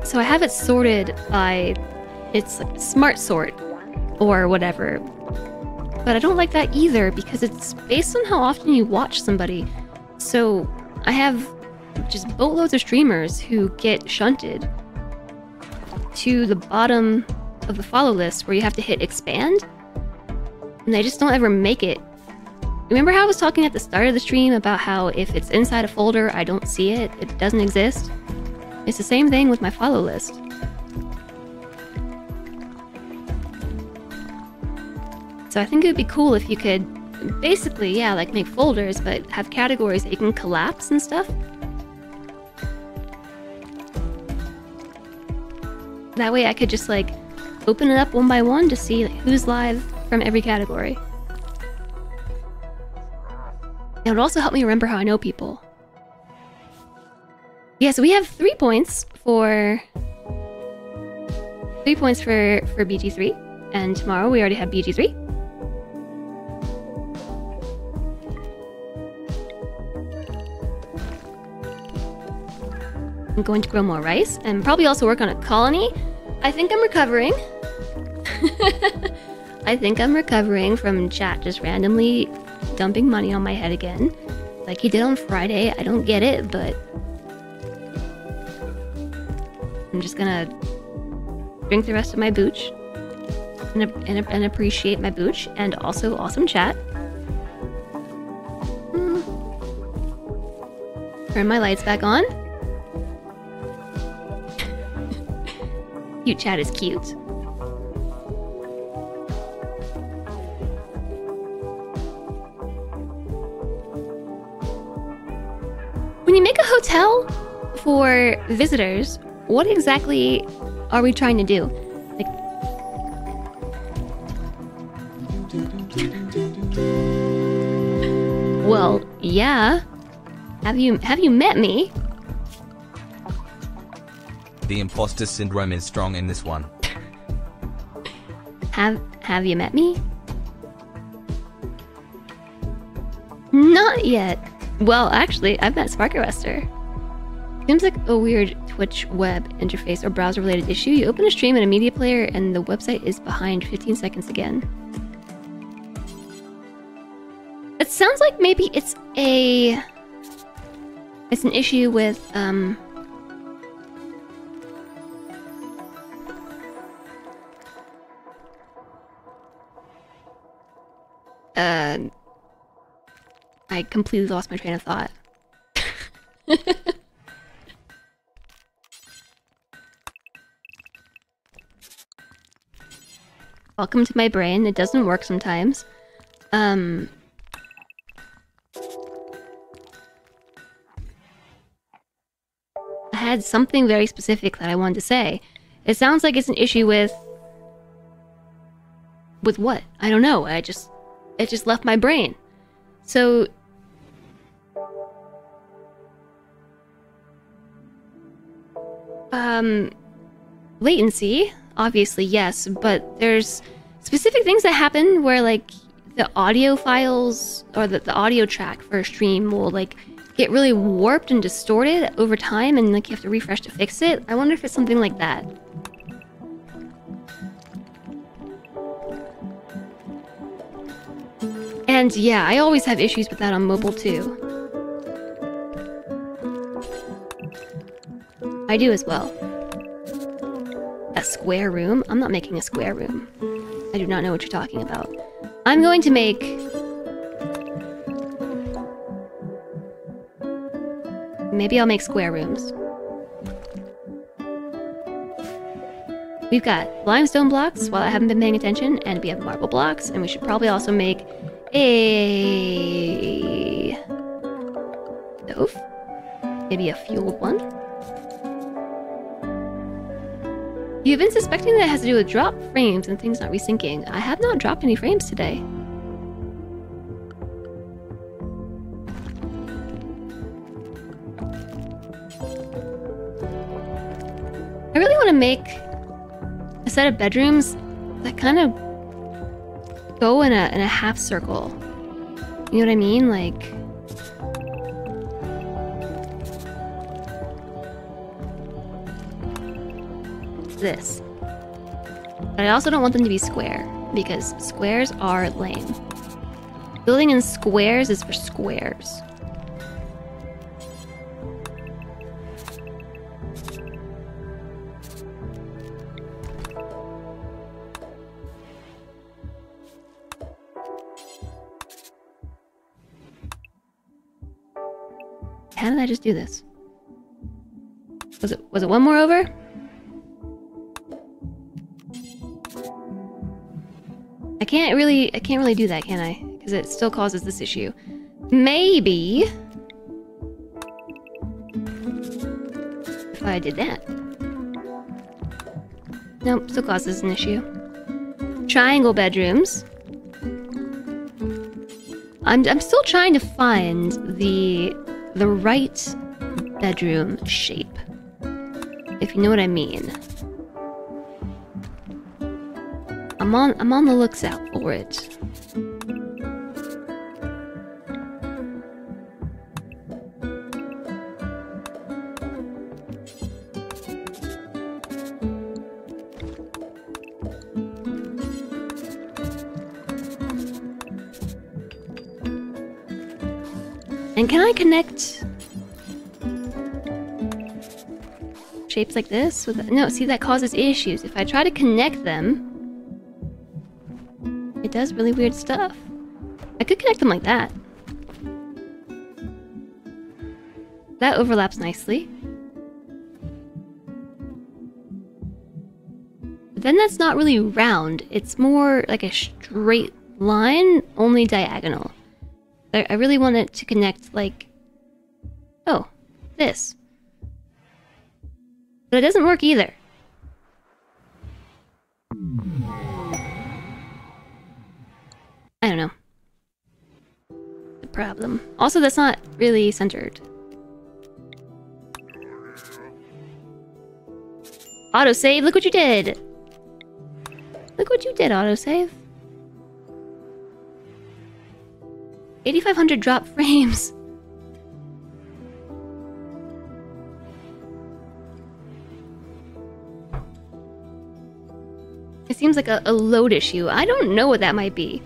So I have it sorted by its like smart sort or whatever. But I don't like that either because it's based on how often you watch somebody. So I have just boatloads of streamers who get shunted to the bottom of the follow list where you have to hit expand. And they just don't ever make it. Remember how I was talking at the start of the stream about how if it's inside a folder, I don't see it, it doesn't exist? It's the same thing with my follow list. So I think it would be cool if you could basically, yeah, like make folders, but have categories that you can collapse and stuff. That way I could just like open it up one by one to see like, who's live from every category. It would also help me remember how I know people. Yeah, so we have 3 points for BG3, and tomorrow we already have BG3. I'm going to grow more rice and probably also work on a colony. I think I'm recovering. I think I'm recovering from chat just randomly dumping money on my head again. Like he did on Friday. I don't get it, but I'm just gonna drink the rest of my booch and appreciate my booch and also awesome chat. Turn my lights back on. Cute chat is cute. When you make a hotel for visitors, what exactly are we trying to do? Like, well, yeah. Have you met me? The imposter syndrome is strong in this one. Have you met me? Not yet. Well, actually, I've met Sparkerester. Seems like a weird Twitch web interface or browser related issue. You open a stream in a media player and the website is behind 15 seconds again. It sounds like maybe it's an I completely lost my train of thought. Welcome to my brain. It doesn't work sometimes. I had something very specific that I wanted to say. It sounds like it's an issue with what? I don't know. It just left my brain. So latency obviously yes, but there's specific things that happen where like the audio files or the audio track for a stream will like get really warped and distorted over time, and like you have to refresh to fix it. I wonder if it's something like that. And yeah, I always have issues with that on mobile too. I do as well. A square room? I'm not making a square room. I do not know what you're talking about. I'm going to make... Maybe I'll make square rooms. We've got limestone blocks, while I haven't been paying attention, and we have marble blocks, and we should probably also make a... stove? Maybe a fueled one? You've been suspecting that it has to do with drop frames and things not resyncing. I have not dropped any frames today. I really want to make a set of bedrooms that kind of go in a half circle. You know what I mean? Like... this. But I also don't want them to be square, because squares are lame. Building in squares is for squares. How did I just do this? Was it one more over? I can't really do that, can I? Because it still causes this issue. Maybe if I did that. Nope, still causes an issue. Triangle bedrooms. I'm still trying to find the right bedroom shape, if you know what I mean. I'm on the looks out for it. And can I connect shapes like this with... No, see, that causes issues. If I try to connect them, it does really weird stuff. I could connect them like that. That overlaps nicely. But then that's not really round. It's more like a straight line, only diagonal. I really want it to connect like... oh, this. But it doesn't work either. I don't know. The problem. Also, that's not really centered. Autosave, look what you did! Look what you did, autosave. 8,500 drop frames. It seems like a load issue. I don't know what that might be.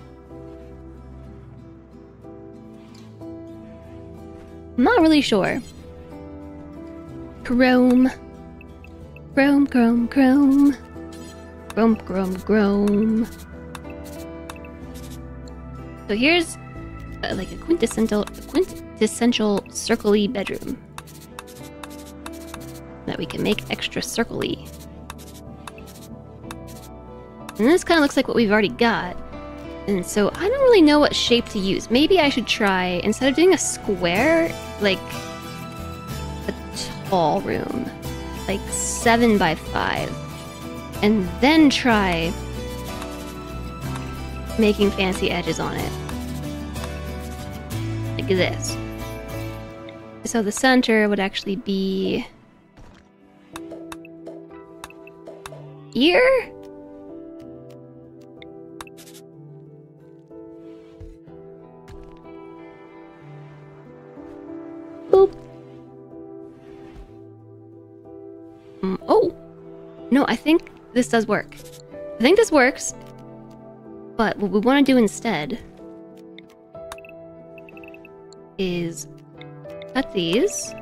I'm not really sure. Chrome. Chrome, chrome, chrome. Chrome, chrome, chrome. So here's like a quintessential circle-y bedroom that we can make extra circle-y. And this kind of looks like what we've already got. And so I don't really know what shape to use. Maybe I should try, instead of doing a square, like a tall room. Like 7 by 5. And then try making fancy edges on it. Like this. So the center would actually be here? Boop. Oh! No, I think this does work. I think this works. But what we want to do instead is cut these.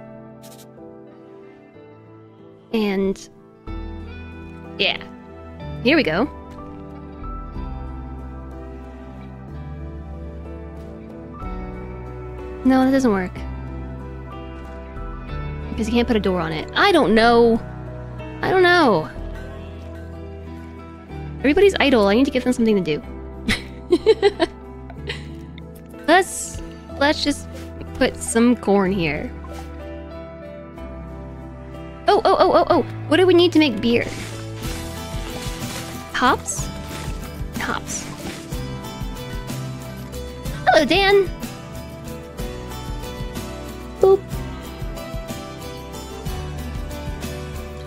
And yeah. Here we go. No, that doesn't work. Because you can't put a door on it. I don't know. I don't know. Everybody's idle. I need to give them something to do. Let's just put some corn here. Oh. What do we need to make beer? Hops? Hops. Hello, Dan. Boop.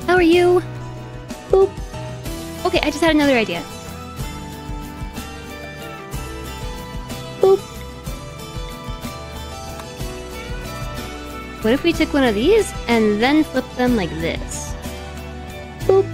How are you? Boop. Okay, I just had another idea. Boop. What if we took one of these and then flipped them like this? Boop.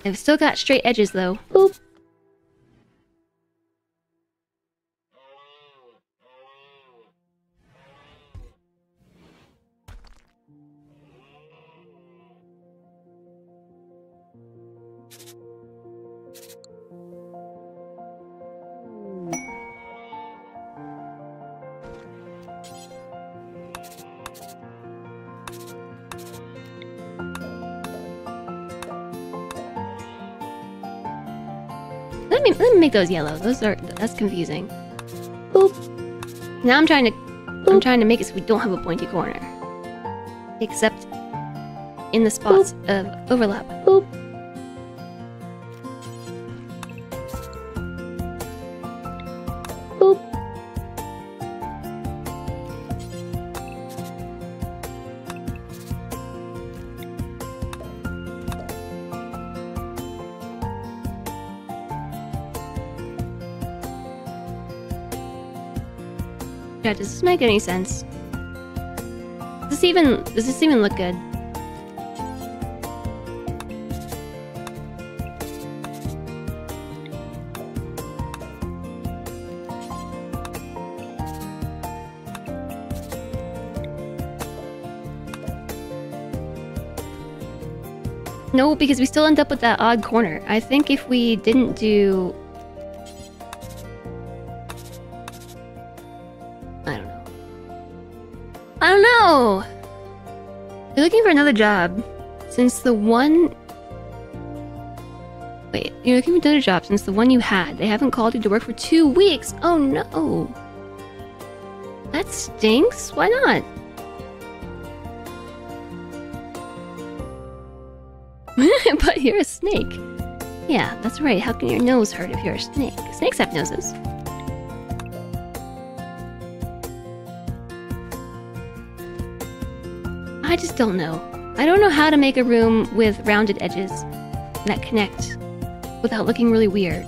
I've still got straight edges though. Boop. Let me make those yellow. That's confusing. Boop. Now I'm trying to make it so we don't have a pointy corner. Except in the spots of overlap. Boop. Boop. Yeah, does this make any sense? Does this even look good? No, because we still end up with that odd corner. I think if we didn't do... I don't know! You're looking for another job since the one... Wait, you're looking for another job since the one you had. They haven't called you to work for 2 weeks. Oh no! That stinks. Why not? But you're a snake. Yeah, that's right. How can your nose hurt if you're a snake? Snakes have noses. I just don't know. I don't know how to make a room with rounded edges that connect without looking really weird.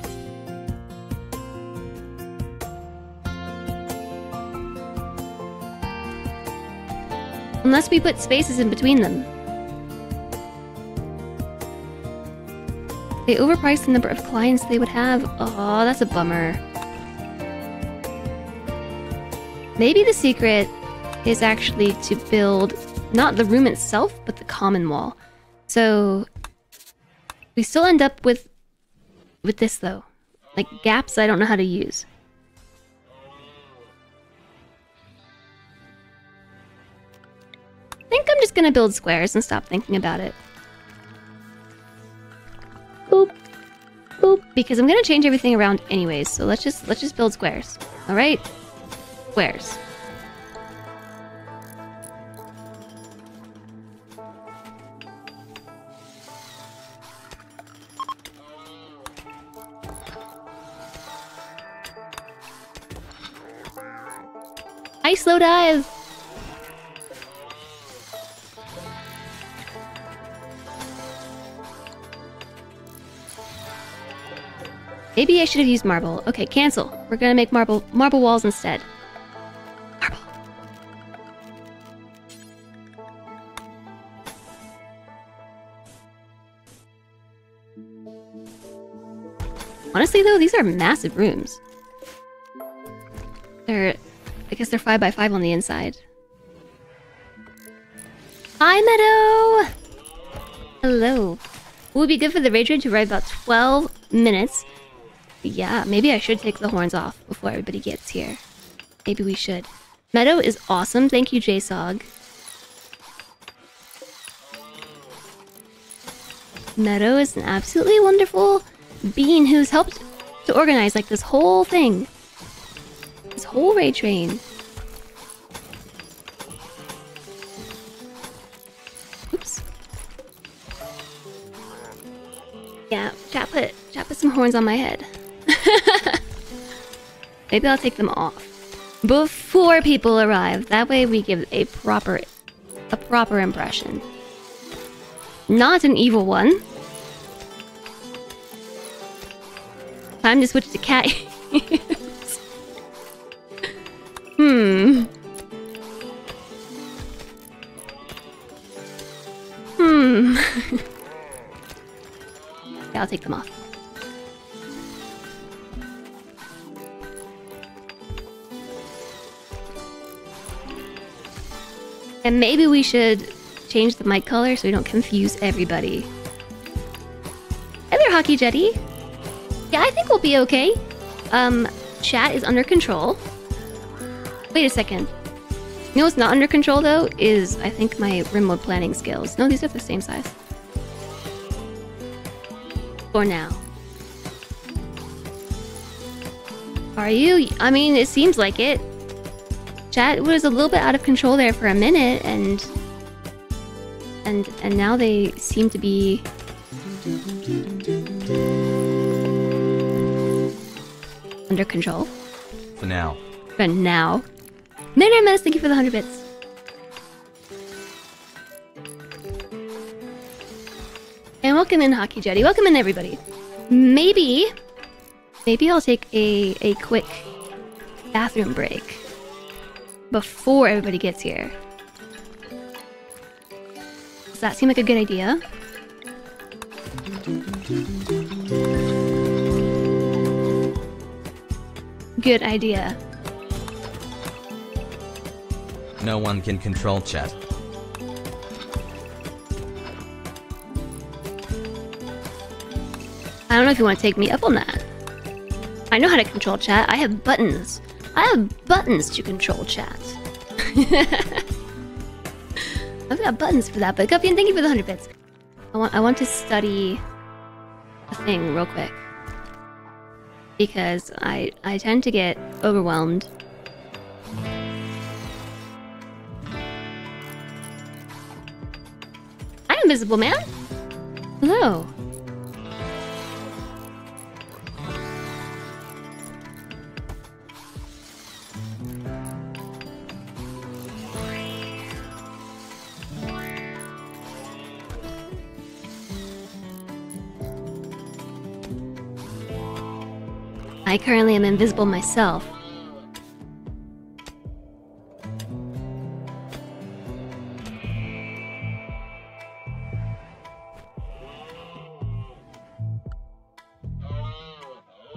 Unless we put spaces in between them. They overpriced the number of clients they would have. Oh, that's a bummer. Maybe the secret is actually to build not the room itself, but the common wall. So we still end up with this though. Like gaps I don't know how to use. I think I'm just gonna build squares and stop thinking about it. Boop. Boop. Because I'm gonna change everything around anyways, so let's just build squares. Alright? Squares. Ice slow dive! Maybe I should have used marble. Okay, cancel. We're gonna make marble walls instead. Marble. Honestly though, these are massive rooms. I guess they're 5 by 5 on the inside. Hi, Meadow! Hello. It would be good for the raid train to arrive about 12 minutes. Yeah, maybe I should take the horns off before everybody gets here. Maybe we should. Meadow is awesome. Thank you, JSOG. Meadow is an absolutely wonderful being who's helped to organize like this whole thing. This whole raid train. Oops. Yeah, chat put some horns on my head. Maybe I'll take them off before people arrive. That way we give a proper impression. Not an evil one. Time to switch to cat. Yeah, I'll take them off. And maybe we should change the mic color so we don't confuse everybody. Hi there, Hockey Jetty. Yeah, I think we'll be okay. Chat is under control. Wait a second. You know what's not under control, though, is, I think, my RimWorld planning skills. No, these are the same size. For now. Are you? I mean, it seems like it. Chat was a little bit out of control there for a minute, and now they seem to be... under control. For now. For now. Midnight Menace, thank you for the 100 bits. And welcome in, Hockey Jetty. Welcome in, everybody. Maybe I'll take a quick bathroom break before everybody gets here. Does that seem like a good idea? Good idea. No one can control chat. I don't know if you want to take me up on that. I know how to control chat. I have buttons. I have buttons to control chat. I've got buttons for that, but Guppian, thank you for the 100 bits. I want to study a thing real quick. Because I tend to get overwhelmed. Hi, Invisible Man! Hello. I currently am invisible myself.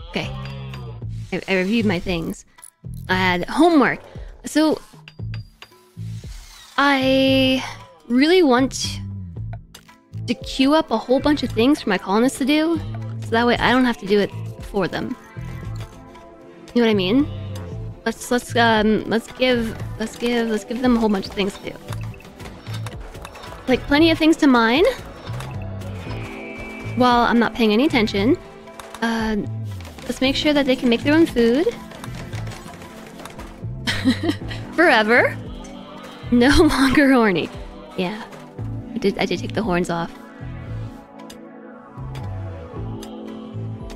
Okay. I reviewed my things. I had homework. So... I really want to queue up a whole bunch of things for my colonists to do, so that way I don't have to do it for them. You know what I mean? Let's give them a whole bunch of things to do. Like plenty of things to mine while I'm not paying any attention. Let's make sure that they can make their own food. Forever. No longer horny. Yeah. I did take the horns off.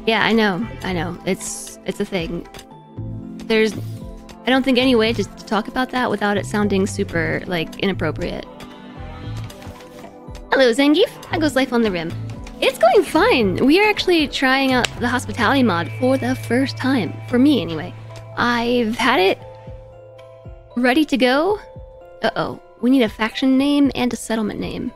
Yeah, I know. It's a thing. There's... I don't think any way to talk about that without it sounding super, like, inappropriate. Hello, Zangief. How goes life on the Rim? It's going fine. We are actually trying out the hospitality mod for the first time. For me, anyway. I've had it ready to go. Uh-oh. We need a faction name and a settlement name.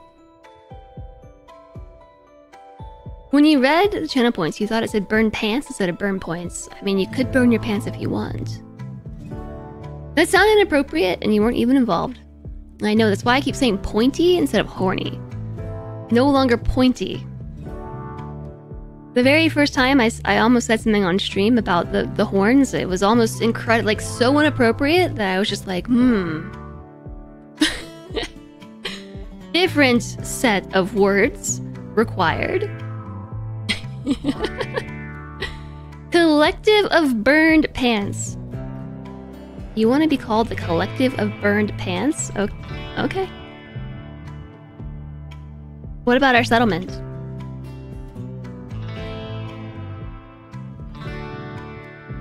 When you read the channel points, you thought it said burn pants instead of burn points. I mean, you could burn your pants if you want. That sounded inappropriate, and you weren't even involved. I know, that's why I keep saying pointy instead of horny. No longer pointy. The very first time I almost said something on stream about the horns, it was almost incredible, like so inappropriate that I was just like, Different set of words required. Collective of burned pants. You want to be called the Collective of Burned Pants? Okay. What about our settlement?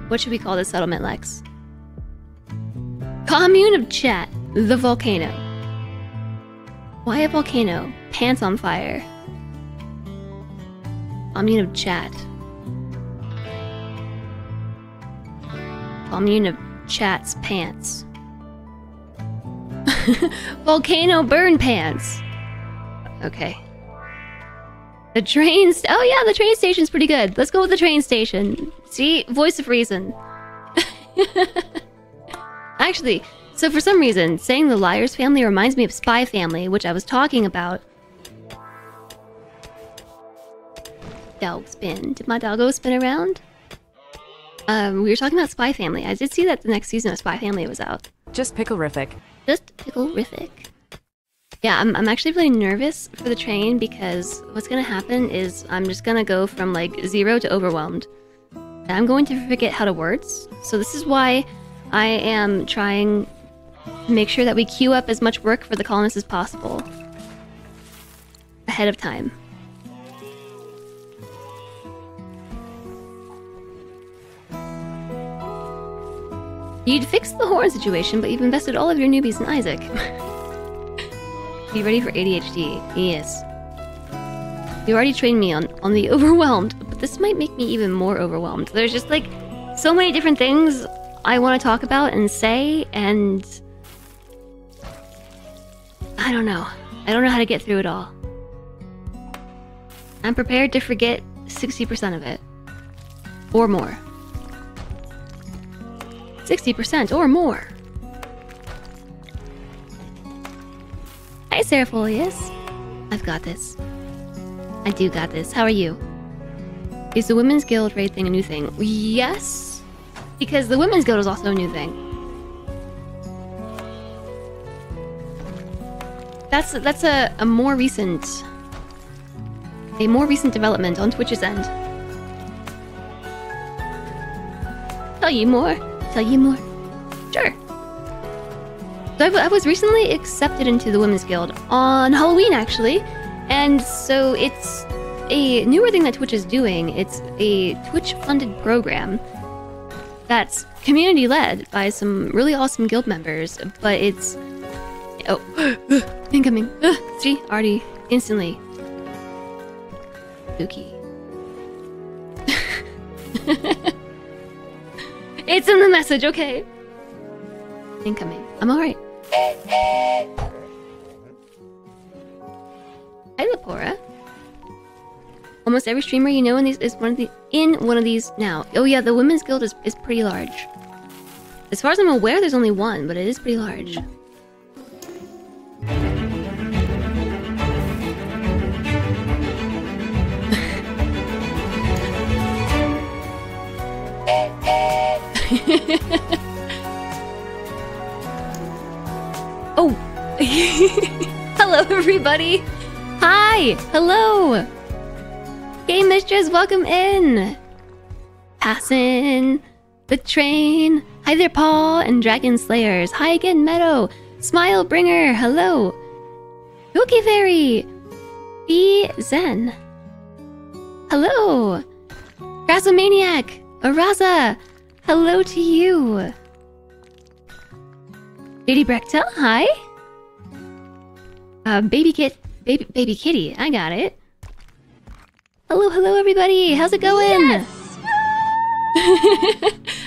What should we call this settlement, Lex? Commune of Chat, the volcano. Why a volcano? Pants on fire. Commune of Chat. Commune of Chat's pants. Volcano burn pants. Okay. The train oh yeah, the train station's pretty good. Let's go with the train station. See? Voice of reason. Actually, so for some reason, saying the Liars family reminds me of Spy Family, which I was talking about. Dog spin. Did my doggo spin around? We were talking about Spy Family. I did see that the next season of Spy Family was out. Just pickle-rific. Just pickle-rific. Yeah, I'm actually really nervous for the train because what's gonna happen is I'm just gonna go from like 0 to overwhelmed. And I'm going to forget how to words. So this is why I am trying to make sure that we queue up as much work for the colonists as possible. Ahead of time. You'd fix the horn situation, but you've invested all of your newbies in Isaac. Be ready for ADHD. Yes. You already trained me on the overwhelmed, but this might make me even more overwhelmed. There's just like so many different things I want to talk about and say, and I don't know. I don't know how to get through it all. I'm prepared to forget 60% of it. Or more. 60% or more. Hi, Serapholius. I've got this. I do got this. How are you? Is the Women's Guild raid thing a new thing? Yes, because the Women's Guild is also a new thing. That's a more recent development on Twitch's end. Tell you more. Tell you more. Sure. So I was recently accepted into the Women's Guild on Halloween, actually. And so it's a newer thing that Twitch is doing. It's a Twitch-funded program that's community-led by some really awesome guild members, but it's... Oh, incoming. See? Already instantly. Spooky. It's in the message, okay. Incoming. I'm alright. Hi, Lepora. Almost every streamer you know in these is in one of these now. Oh yeah, the Women's Guild is pretty large. As far as I'm aware, there's only one, but it is pretty large. Oh! Hello, everybody! Hi! Hello! Game Mistress, welcome in! Passin', the train. Hi there, Paul and Dragon Slayers. Hi again, Meadow. Smile Bringer, hello. Cookie Fairy. Be Zen. Hello. Grassomaniac. Araza. Hello to you. Lady Brechtel, hi. Baby Kitty, I got it. Hello, hello, everybody. How's it going? Yes!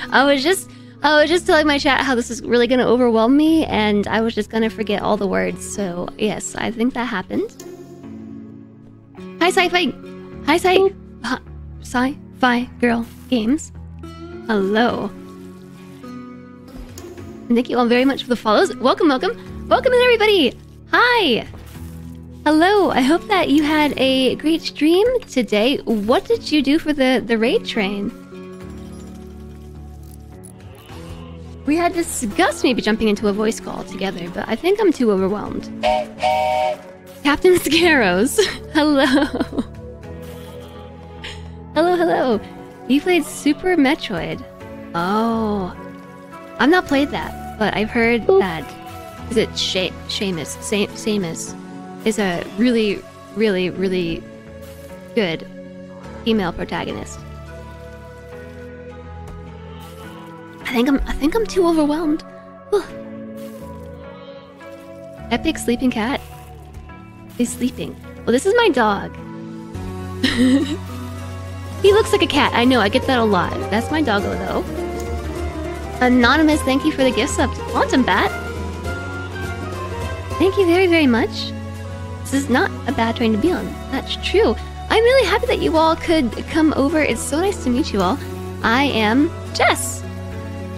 I was just telling my chat how this is really gonna overwhelm me, and I was just gonna forget all the words. So yes, I think that happened. Hi, sci-fi. Hi, sci-fi girl games. Hello. And thank you all very much for the follows. Welcome, welcome, welcome in, everybody. Hi. Hello. I hope that you had a great stream today. What did you do for the raid train? We had discussed maybe jumping into a voice call together, but I think I'm too overwhelmed. Captain Scarrows. Hello. Hello, hello. You played Super Metroid. Oh. I've not played that, but I've heard that... Is it Samus? Samus is a really, really, really good female protagonist. I think I'm too overwhelmed. Whew. Epic sleeping cat is sleeping. Well, this is my dog. He looks like a cat. I know, I get that a lot. That's my doggo, though. Anonymous, thank you for the gift sub to Quantum Bat. Thank you very, very much. This is not a bad train to be on. That's true. I'm really happy that you all could come over. It's so nice to meet you all. I am Jess.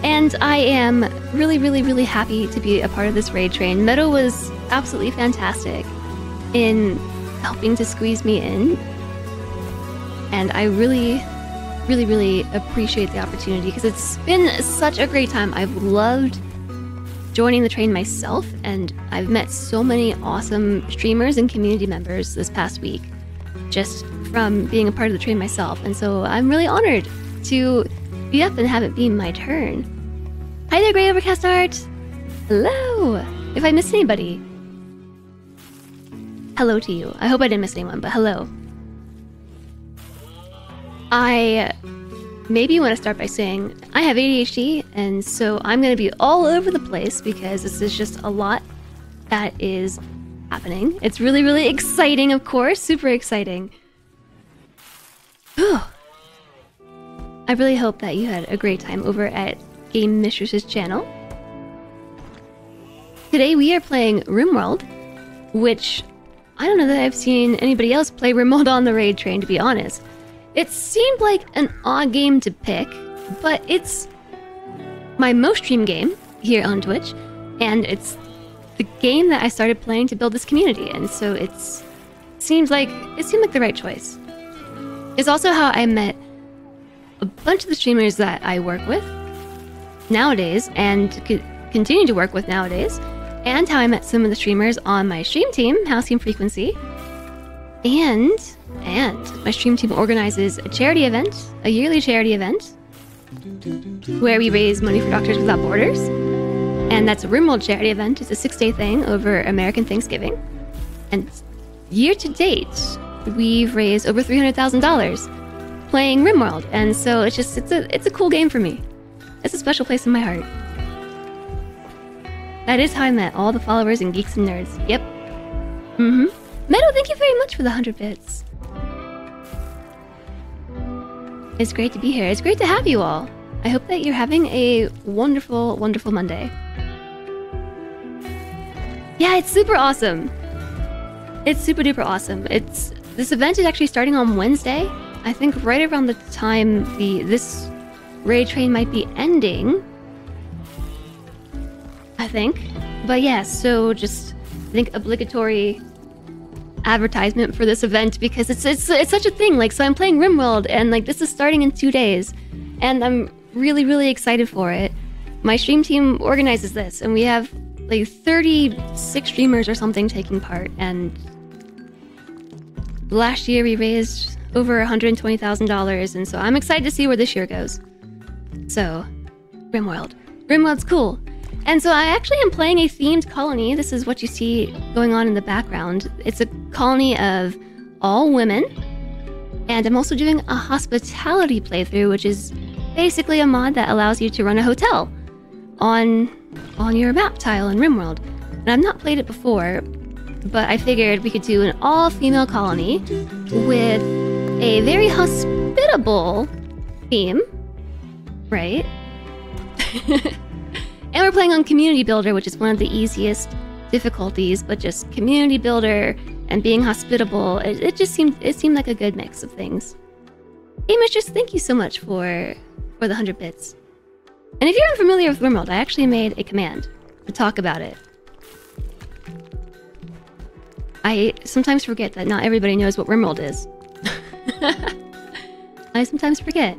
And I am really, really, really happy to be a part of this raid train. Meadow was absolutely fantastic in helping to squeeze me in. And I really, really, really appreciate the opportunity because it's been such a great time. I've loved joining the train myself, and I've met so many awesome streamers and community members this past week just from being a part of the train myself. And so I'm really honored to be up and have it be my turn. Hi there, Grey Overcast Art! Hello! If I missed anybody, hello to you. I hope I didn't miss anyone, but hello. I maybe want to start by saying I have ADHD, and so I'm going to be all over the place because this is just a lot that is happening. It's really, really exciting, of course. Super exciting. Whew. I really hope that you had a great time over at Game Mistress's channel. Today we are playing RimWorld, which I don't know that I've seen anybody else play RimWorld on the raid train, to be honest. It seemed like an odd game to pick, but it's my most streamed game here on Twitch, and it's the game that I started playing to build this community, and so it seemed like the right choice. It's also how I met a bunch of the streamers that I work with nowadays and continue to work with nowadays, and how I met some of the streamers on my stream team, House Team Frequency, and my stream team organizes a charity event, a yearly charity event, where we raise money for Doctors Without Borders, and that's a RimWorld charity event. It's a 6-day thing over American Thanksgiving, and year to date, we've raised over $300,000 playing RimWorld, and so it's a cool game for me. It's a special place in my heart. That is how I met all the followers and geeks and nerds. Yep. Meadow, thank you very much for the 100 bits. It's great to be here. It's great to have you all. I hope that you're having a wonderful, wonderful Monday. Yeah, it's super awesome. It's super duper awesome. this event is actually starting on Wednesday. I think right around the time this raid train might be ending. I think. But yeah, so just I think obligatory advertisement for this event because it's such a thing. Like, so I'm playing RimWorld and like this is starting in 2 days, and I'm really excited for it. My stream team organizes this, and we have like 36 streamers or something taking part. And last year we raised over $120,000, and so I'm excited to see where this year goes. So, RimWorld's cool. And so I actually am playing a themed colony. This is what you see going on in the background. It's a colony of all women. And I'm also doing a hospitality playthrough, which is basically a mod that allows you to run a hotel on your map tile in RimWorld. And I've not played it before, but I figured we could do an all-female colony with a very hospitable theme, right? And we're playing on Community Builder, which is one of the easiest difficulties, but just Community Builder and being hospitable, it seemed like a good mix of things. Hey Mistress, thank you so much for the 100 bits. And if you're unfamiliar with RimWorld, I actually made a command to talk about it. I sometimes forget that not everybody knows what RimWorld is. I sometimes forget.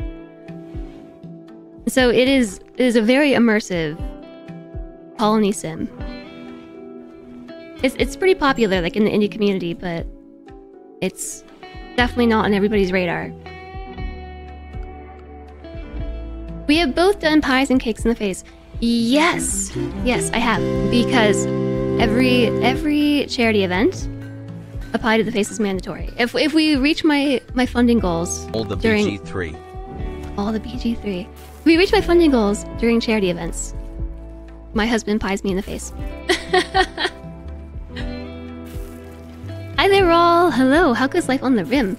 So it is a very immersive colony sim. It's pretty popular, like in the indie community, but it's definitely not on everybody's radar. We have both done pies and cakes in the face. Yes, I have, because every charity event, a pie to the face is mandatory. If we reach my funding goals All the during BG3. all the BG3, if we reach my funding goals during charity events, my husband pies me in the face. Hi there all, hello, how goes life on the Rim?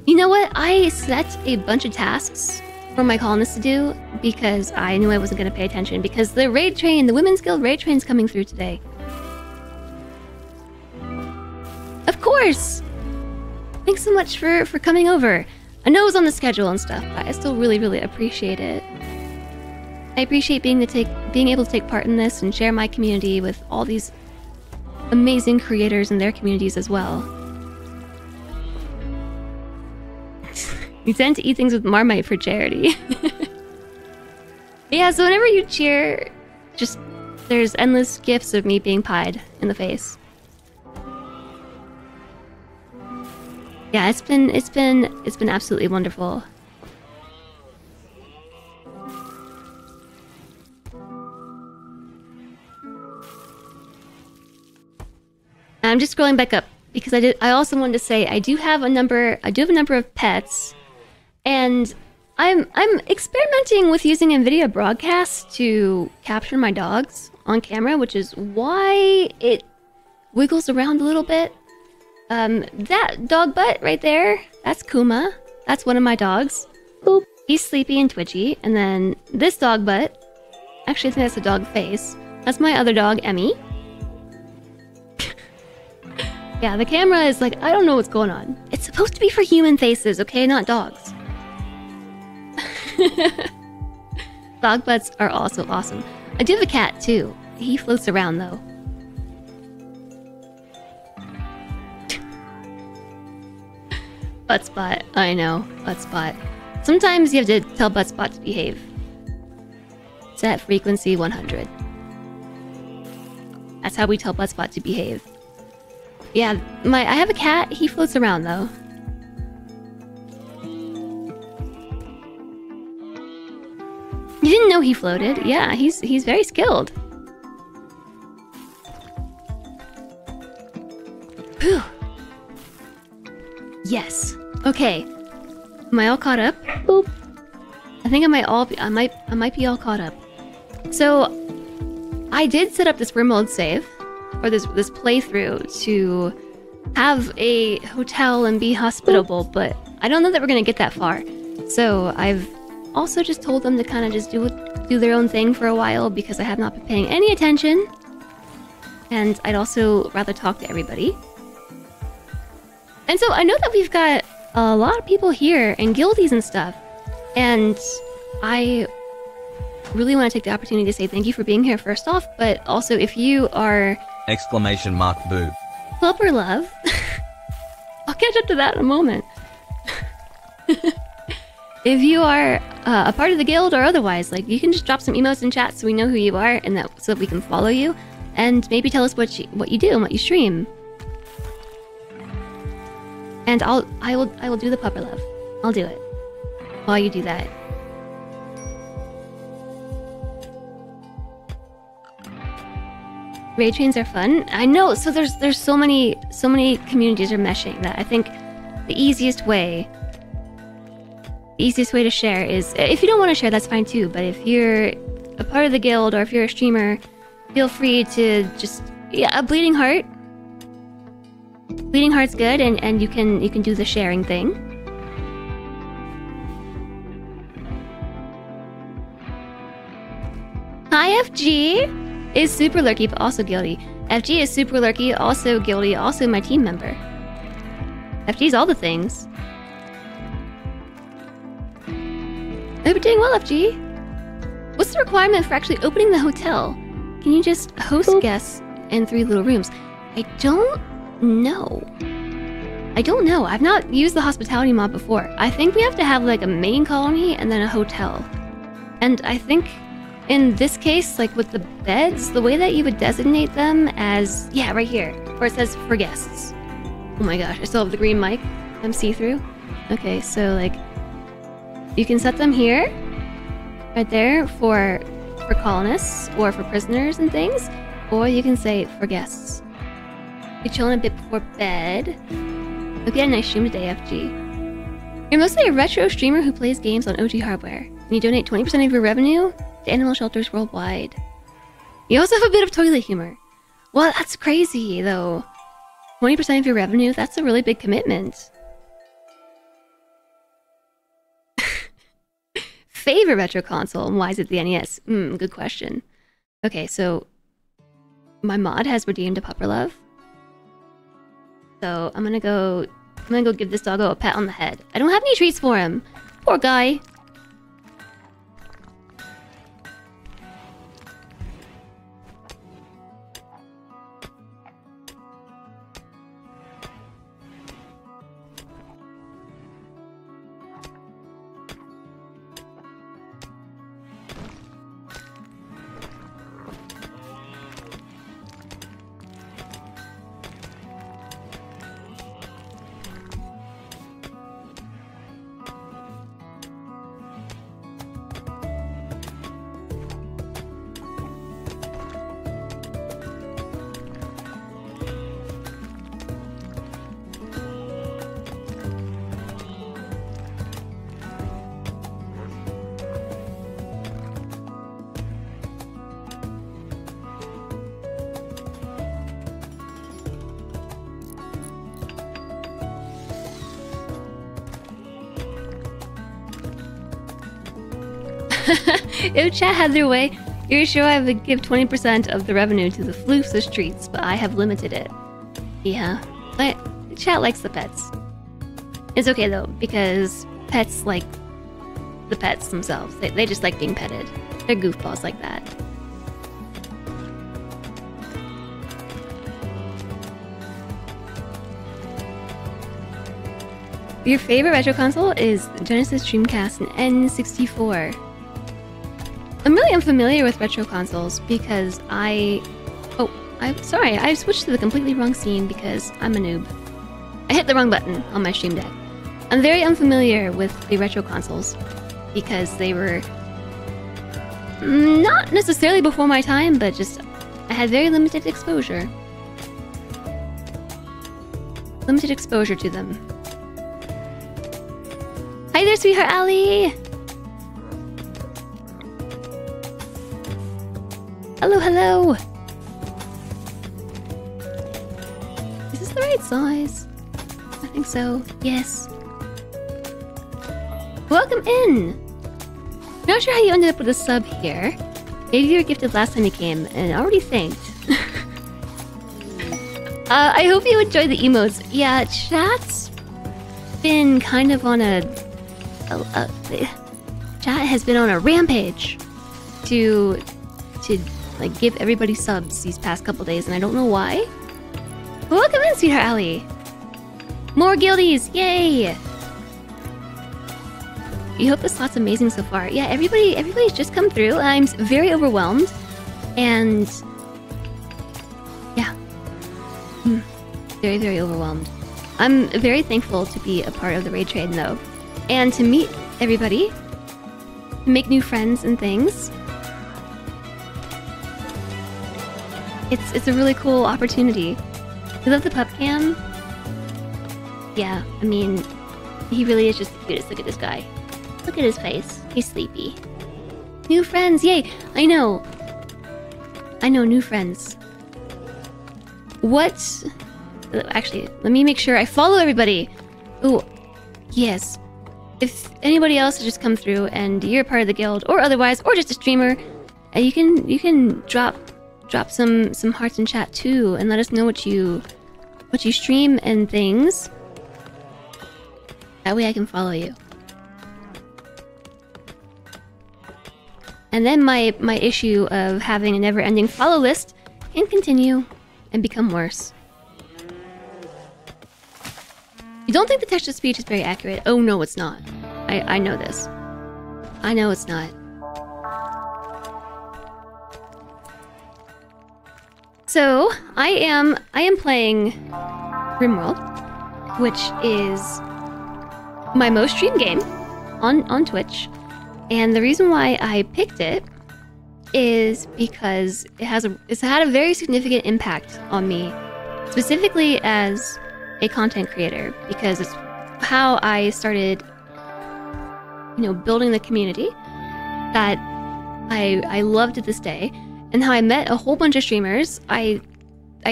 You know what, I set a bunch of tasks for my colonists to do because I knew I wasn't going to pay attention because the raid train, the Women's Guild raid train's coming through today. Of course! Thanks so much for coming over. I know it was on the schedule and stuff, but I still really appreciate it. I appreciate being able to take part in this and share my community with all these amazing creators and their communities as well. You tend to eat things with Marmite for charity. Yeah, so whenever you cheer, just there's endless gifs of me being pied in the face. Yeah, it's been absolutely wonderful. I'm just scrolling back up because I also wanted to say I do have a number of pets, and I'm experimenting with using NVIDIA Broadcast to capture my dogs on camera, which is why it wiggles around a little bit. That dog butt right there, that's Kuma. That's one of my dogs. Boop. He's sleepy and twitchy. And then this dog butt, actually I think that's a dog face. That's my other dog, Emmy. Yeah, the camera is like, I don't know what's going on. It's supposed to be for human faces, okay? Not dogs. Dog butts are also awesome. I do have a cat too. He floats around though. Buttspot, I know, Buttspot. Sometimes you have to tell Buttspot to behave. Set frequency 100. That's how we tell Buttspot to behave. Yeah, I have a cat. He floats around though. You didn't know he floated? Yeah, he's very skilled. Whew. Yes. Okay. Am I all caught up? Boop. I think I might be all caught up. So I did set up this RimWorld save, or this playthrough, to have a hotel and be hospitable, but I don't know that we're gonna get that far. So I've also just told them to kind of just do their own thing for a while because I have not been paying any attention, and I'd also rather talk to everybody. And so I know that we've got a lot of people here and guildies and stuff. And I really want to take the opportunity to say thank you for being here first off, but also if you are... Exclamation mark boo. Club or love. I'll catch up to that in a moment. If you are a part of the guild or otherwise, like, you can just drop some emotes in chat so we know who you are and that so that we can follow you, and maybe tell us what you do and what you stream. And I will do the pupper love. I'll do it while you do that. Raid trains are fun. I know. So there's so many communities are meshing that I think the easiest way to share is, if you don't want to share, that's fine too. But if you're a part of the guild or if you're a streamer, feel free to just, yeah, a bleeding heart. Bleeding heart's good, and you can do the sharing thing. Hi, FG is super lurky, but also guilty. FG is super lurky, also guilty, also my team member. FG's all the things. I hope you're doing well, FG. What's the requirement for actually opening the hotel? Can you just host guests in 3 little rooms? I don't know. I've not used the hospitality mod before. I think we have to have like a main colony and then a hotel. And I think in this case, like with the beds, the way that you would designate them as... Yeah, right here, where it says for guests. Oh my gosh, I still have the green mic. I'm see-through. Okay, so like... You can set them here. Right there for colonists or for prisoners and things. Or you can say for guests. You're chilling a bit before bed. Hope you had a nice stream today, FG. You're mostly a retro streamer who plays games on OG hardware. And you donate 20% of your revenue to animal shelters worldwide. You also have a bit of toilet humor. Well, that's crazy, though. 20% of your revenue, that's a really big commitment. Favorite retro console, and why is it the NES? Good question. Okay, so... My mod has redeemed a pupper love. So I'm gonna go give this doggo a pat on the head. I don't have any treats for him. Poor guy. If chat had their way, you're sure I would give 20% of the revenue to the floofs of streets, but I have limited it. Yeah, but chat likes the pets. It's okay though, because pets like the pets themselves. They just like being petted. They're goofballs like that. Your favorite retro console is Genesis, Dreamcast, and N64. I'm really unfamiliar with retro consoles because I'm sorry, I switched to the completely wrong scene because I'm a noob. I hit the wrong button on my Stream Deck. I'm very unfamiliar with the retro consoles because they were not necessarily before my time, but just I had very limited exposure. Limited exposure to them. Hi there, sweetheart Allie! Hello, hello! Is this the right size? I think so. Yes. Welcome in! Not sure how you ended up with a sub here. Maybe you were gifted last time you came, and already thanked. I hope you enjoyed the emotes. Yeah, chat's been kind of on chat has been on a rampage to like give everybody subs these past couple days, and I don't know why. But welcome in, sweetheart Allie. More guildies, yay! You hope the slot's amazing so far. Yeah, everybody's just come through. I'm very overwhelmed, and yeah, very, very overwhelmed. I'm very thankful to be a part of the raid train though, and to meet everybody, make new friends and things. It's a really cool opportunity. You love the pup cam? Yeah, I mean, he really is just the cutest. Look at this guy. Look at his face. He's sleepy. New friends, yay! I know, new friends. What? Actually, let me make sure I follow everybody. Oh, yes. If anybody else has just come through and you're part of the guild, or otherwise, or just a streamer, you can drop some hearts in chat too, and let us know what you stream and things. That way I can follow you. And then my issue of having a never-ending follow list can continue and become worse. You don't think the text-to-speech is very accurate? Oh no, it's not. I know this. I know it's not. So I am playing RimWorld, which is my most streamed game on Twitch, and the reason why I picked it is because it's had a very significant impact on me, specifically as a content creator, because it's how I started, building the community that I love to this day, and how I met a whole bunch of streamers. I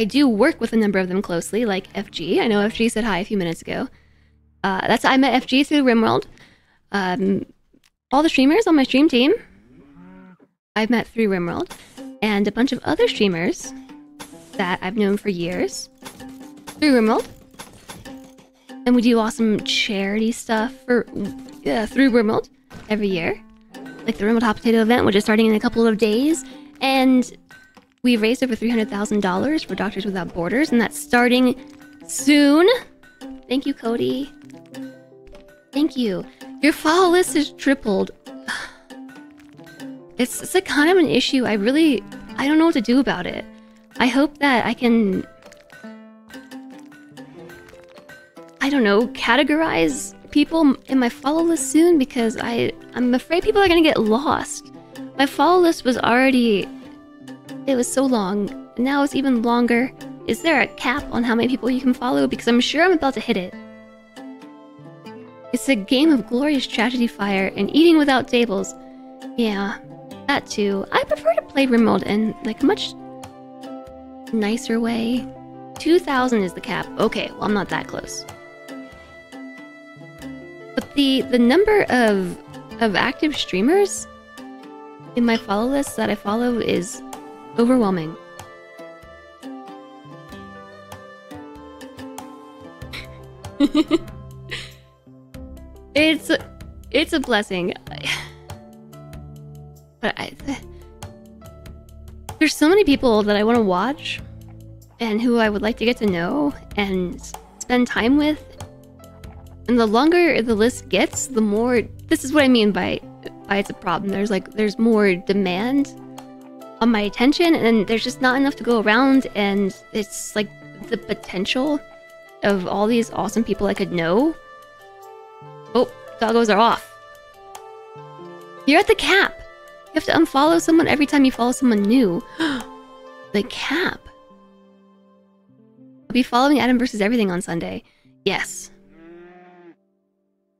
do work with a number of them closely, like FG. I know FG said hi a few minutes ago. I met FG through RimWorld. All the streamers on my stream team I've met through RimWorld, and a bunch of other streamers that I've known for years through RimWorld. And we do awesome charity stuff through RimWorld every year, like the RimWorld Hot Potato event, which is starting in a couple of days, and we raised over $300,000 for Doctors Without Borders, and that's starting soon. Thank you, Cody. Thank you. Your follow list has tripled. It's a kind of an issue. I don't know what to do about it. I hope that I can, I don't know, categorize people in my follow list soon, because I'm afraid people are gonna get lost. My follow list was already, it was so long, and now it's even longer. Is there a cap on how many people you can follow? Because I'm sure I'm about to hit it. It's a game of glorious tragedy fire and eating without tables. Yeah, that too. I prefer to play RimWorld in like a much nicer way. 2,000 is the cap. Okay, well, I'm not that close. But the number of active streamers in my follow list that I follow is overwhelming. It's a blessing. But there's so many people that I want to watch and who I would like to get to know and spend time with. And the longer the list gets, the more, this is what I mean by it's a problem. There's more demand on my attention, and there's just not enough to go around, and it's like the potential of all these awesome people I could know. Oh, doggos are off. You're at the cap. You have to unfollow someone every time you follow someone new. The cap. I'll be following Adam versus Everything on Sunday. Yes.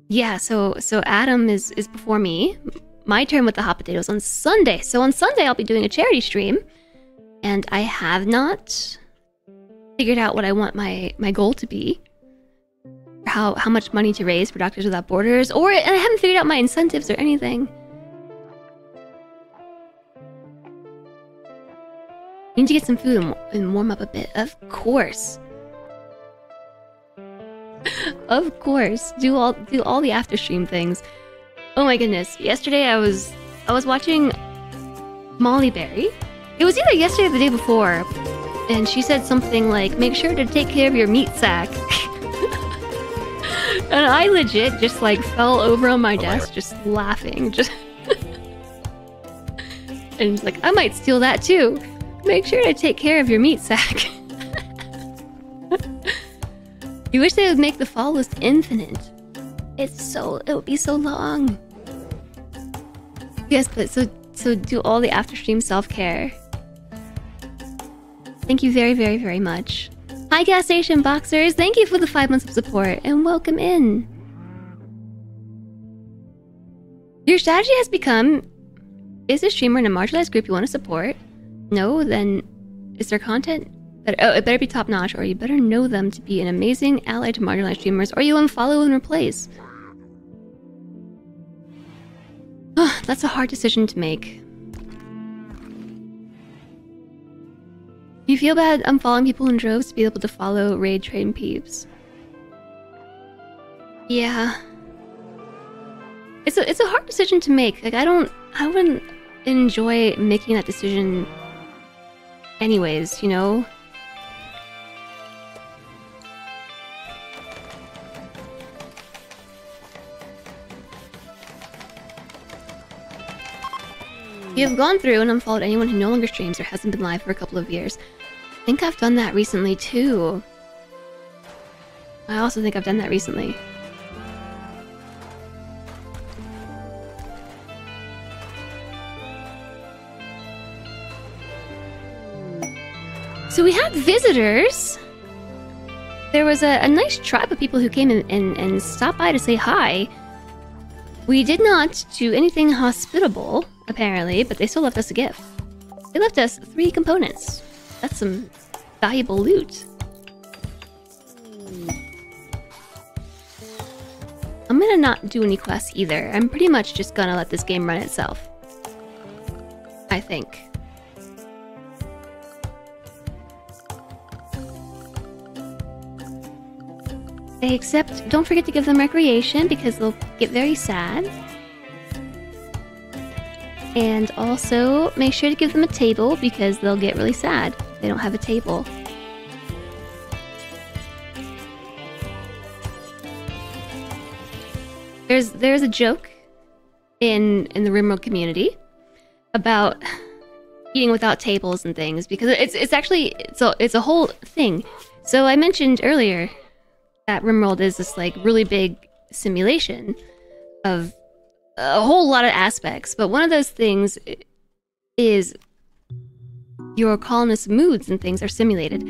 Yeah, so Adam is before me. My turn with the hot potatoes on Sunday. So on Sunday I'll be doing a charity stream, and I have not figured out what I want my goal to be. How much money to raise for Doctors Without Borders, and I haven't figured out my incentives or anything. Need to get some food and warm up a bit. Of course. Of course. Do all the after stream things. Oh my goodness. Yesterday I was watching Molly Berry. It was either yesterday or the day before. And she said something like, make sure to take care of your meat sack. And I legit just like fell over on my desk just laughing. Just and like, I might steal that too. Make sure to take care of your meat sack. You wish they would make the fall list infinite. It would be so long. Yes, but so do all the after stream self-care. Thank you very, very, very much. Hi, gas station boxers. Thank you for the 5 months of support and welcome in. Your strategy has become: is a streamer in a marginalized group you want to support? No, then is their content? It better be top notch, or you better know them to be an amazing ally to marginalized streamers, or you unfollow and replace. That's a hard decision to make. You feel bad unfollowing people in droves to be able to follow raid train peeps. Yeah. It's a hard decision to make. Like I wouldn't enjoy making that decision anyways, you know? You have gone through and unfollowed anyone who no longer streams or hasn't been live for a couple of years. I think I've done that recently too. I also think I've done that recently. So we had visitors. There was a nice tribe of people who came in and stopped by to say hi. We did not do anything hospitable, apparently, but they still left us a gift. They left us 3 components. That's some valuable loot. I'm gonna not do any quests either. I'm pretty much just gonna let this game run itself. I think. Except, don't forget to give them recreation because they'll get very sad. And also, make sure to give them a table because they'll get really sad if they don't have a table. There's a joke in the RimWorld community about eating without tables and things because it's a whole thing. So I mentioned earlier that RimWorld is this like really big simulation of a whole lot of aspects, but one of those things is your colonist moods and things are simulated.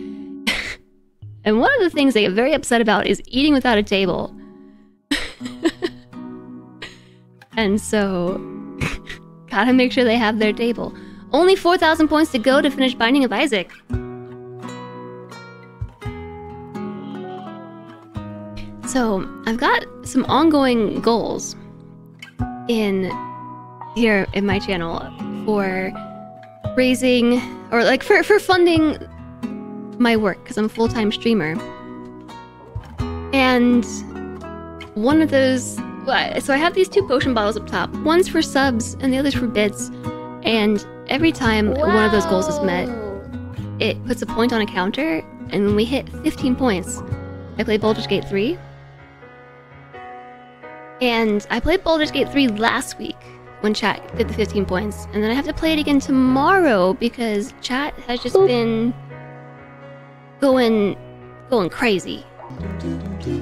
And one of the things they get very upset about is eating without a table. And so, gotta make sure they have their table. Only 4,000 points to go to finish Binding of Isaac. So, I've got some ongoing goals here in my channel for raising, or like for funding my work, because I'm a full-time streamer. And one of those, so I have these 2 potion bottles up top. One's for subs and the other's for bits. And every time one of those goals is met, it puts a point on a counter, and when we hit 15 points, I play Baldur's Gate 3. And I played Baldur's Gate 3 last week when chat did the 15 points. And then I have to play it again tomorrow because chat has just been going crazy.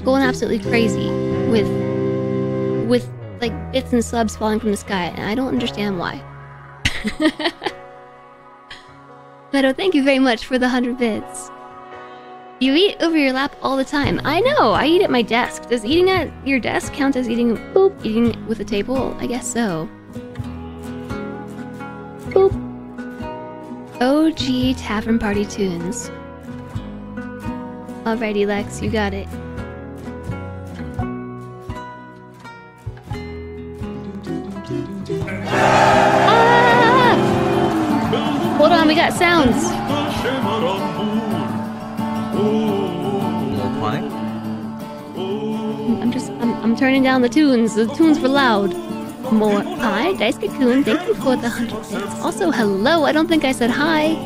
Going absolutely crazy with like bits and subs falling from the sky, and I don't understand why. Meadow, thank you very much for the 100 bits. You eat over your lap all the time. I know, I eat at my desk. Does eating at your desk count as eating eating with a table? I guess so. Boop. OG Tavern Party tunes. Alrighty, Lex, you got it. Ah! Hold on, we got sounds. More pie? I'm turning down the tunes. The tunes were loud. More. Hi, Dice Cocoon. Thank you for the 100 bits. Also, hello. I don't think I said hi.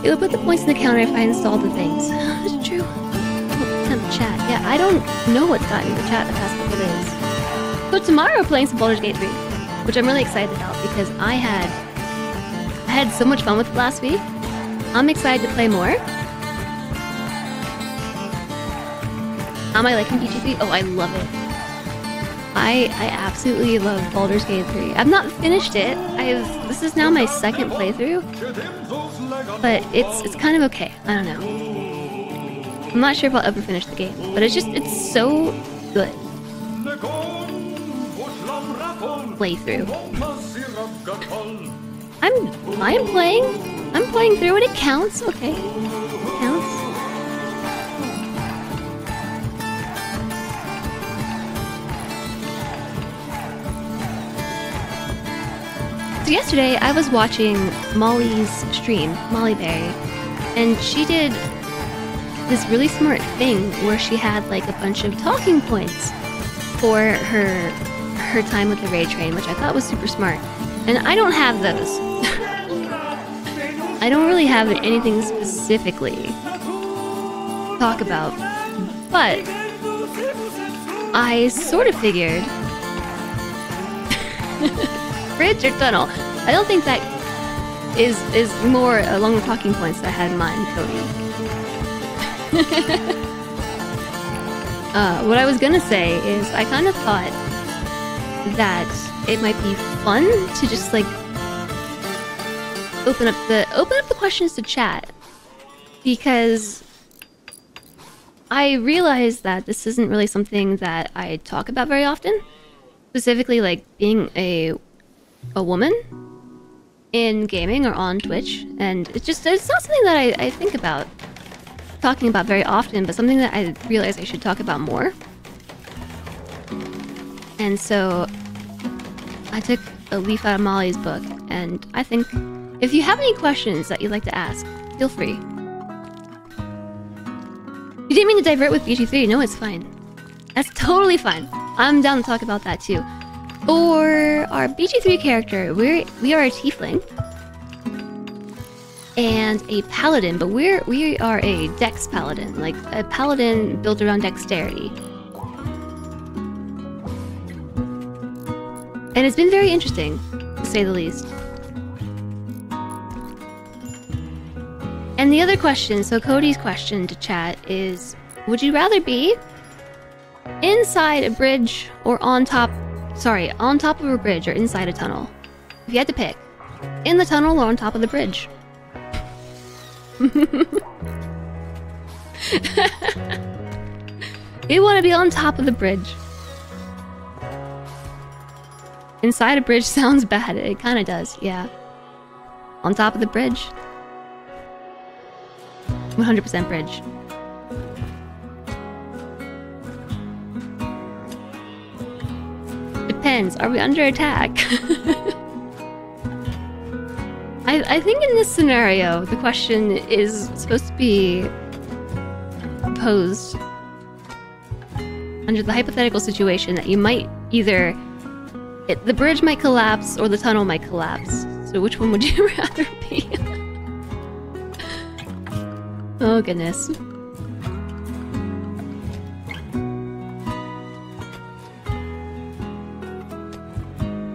It would put the points in the counter if I installed the things. That's true. Oh, chat. Yeah, I don't know what's gotten in the chat the past couple days. So tomorrow we're playing some Baldur's Gate 3, which I'm really excited about because I had so much fun with it last week. I'm excited to play more. Am I liking PG3? Oh, I love it. I absolutely love Baldur's Gate 3. I've not finished it. This is now my second playthrough, but it's kind of okay. I don't know. I'm not sure if I'll ever finish the game, but it's so good. Playthrough. I'm playing through it. It counts. Okay, it counts. So yesterday I was watching Molly's stream, Molly Berry, and she did this really smart thing where she had like a bunch of talking points for her time with the raid train, which I thought was super smart. And I don't have those. I don't really have anything specifically to talk about, but I sort of figured bridge or tunnel. I don't think that is more along the talking points that I had in mind, Cody. What I was gonna say is I kind of thought that it might be fun to just like open up the questions to chat, because I realized that this isn't really something that I talk about very often, specifically like being a woman in gaming or on Twitch, and it's not something that I think about talking about very often, but something that I realize I should talk about more. And so I took a leaf out of Molly's book, and I think if you have any questions that you'd like to ask, feel free. You didn't mean to divert with BG3. No, it's fine. That's totally fine. I'm down to talk about that too. For our BG3 character, we are a tiefling and a paladin, but we are a dex paladin, like a paladin built around dexterity. And it's been very interesting, to say the least. And the other question, so Cody's question to chat is, would you rather be inside a bridge or on top of a bridge or inside a tunnel? If you had to pick, in the tunnel or on top of the bridge? You want to be on top of the bridge. Inside a bridge sounds bad. It kind of does, yeah. On top of the bridge. 100% bridge. Depends. Are we under attack? I think in this scenario, the question is supposed to be posed under the hypothetical situation that you might either... the bridge might collapse or the tunnel might collapse. So which one would you rather be? Oh goodness.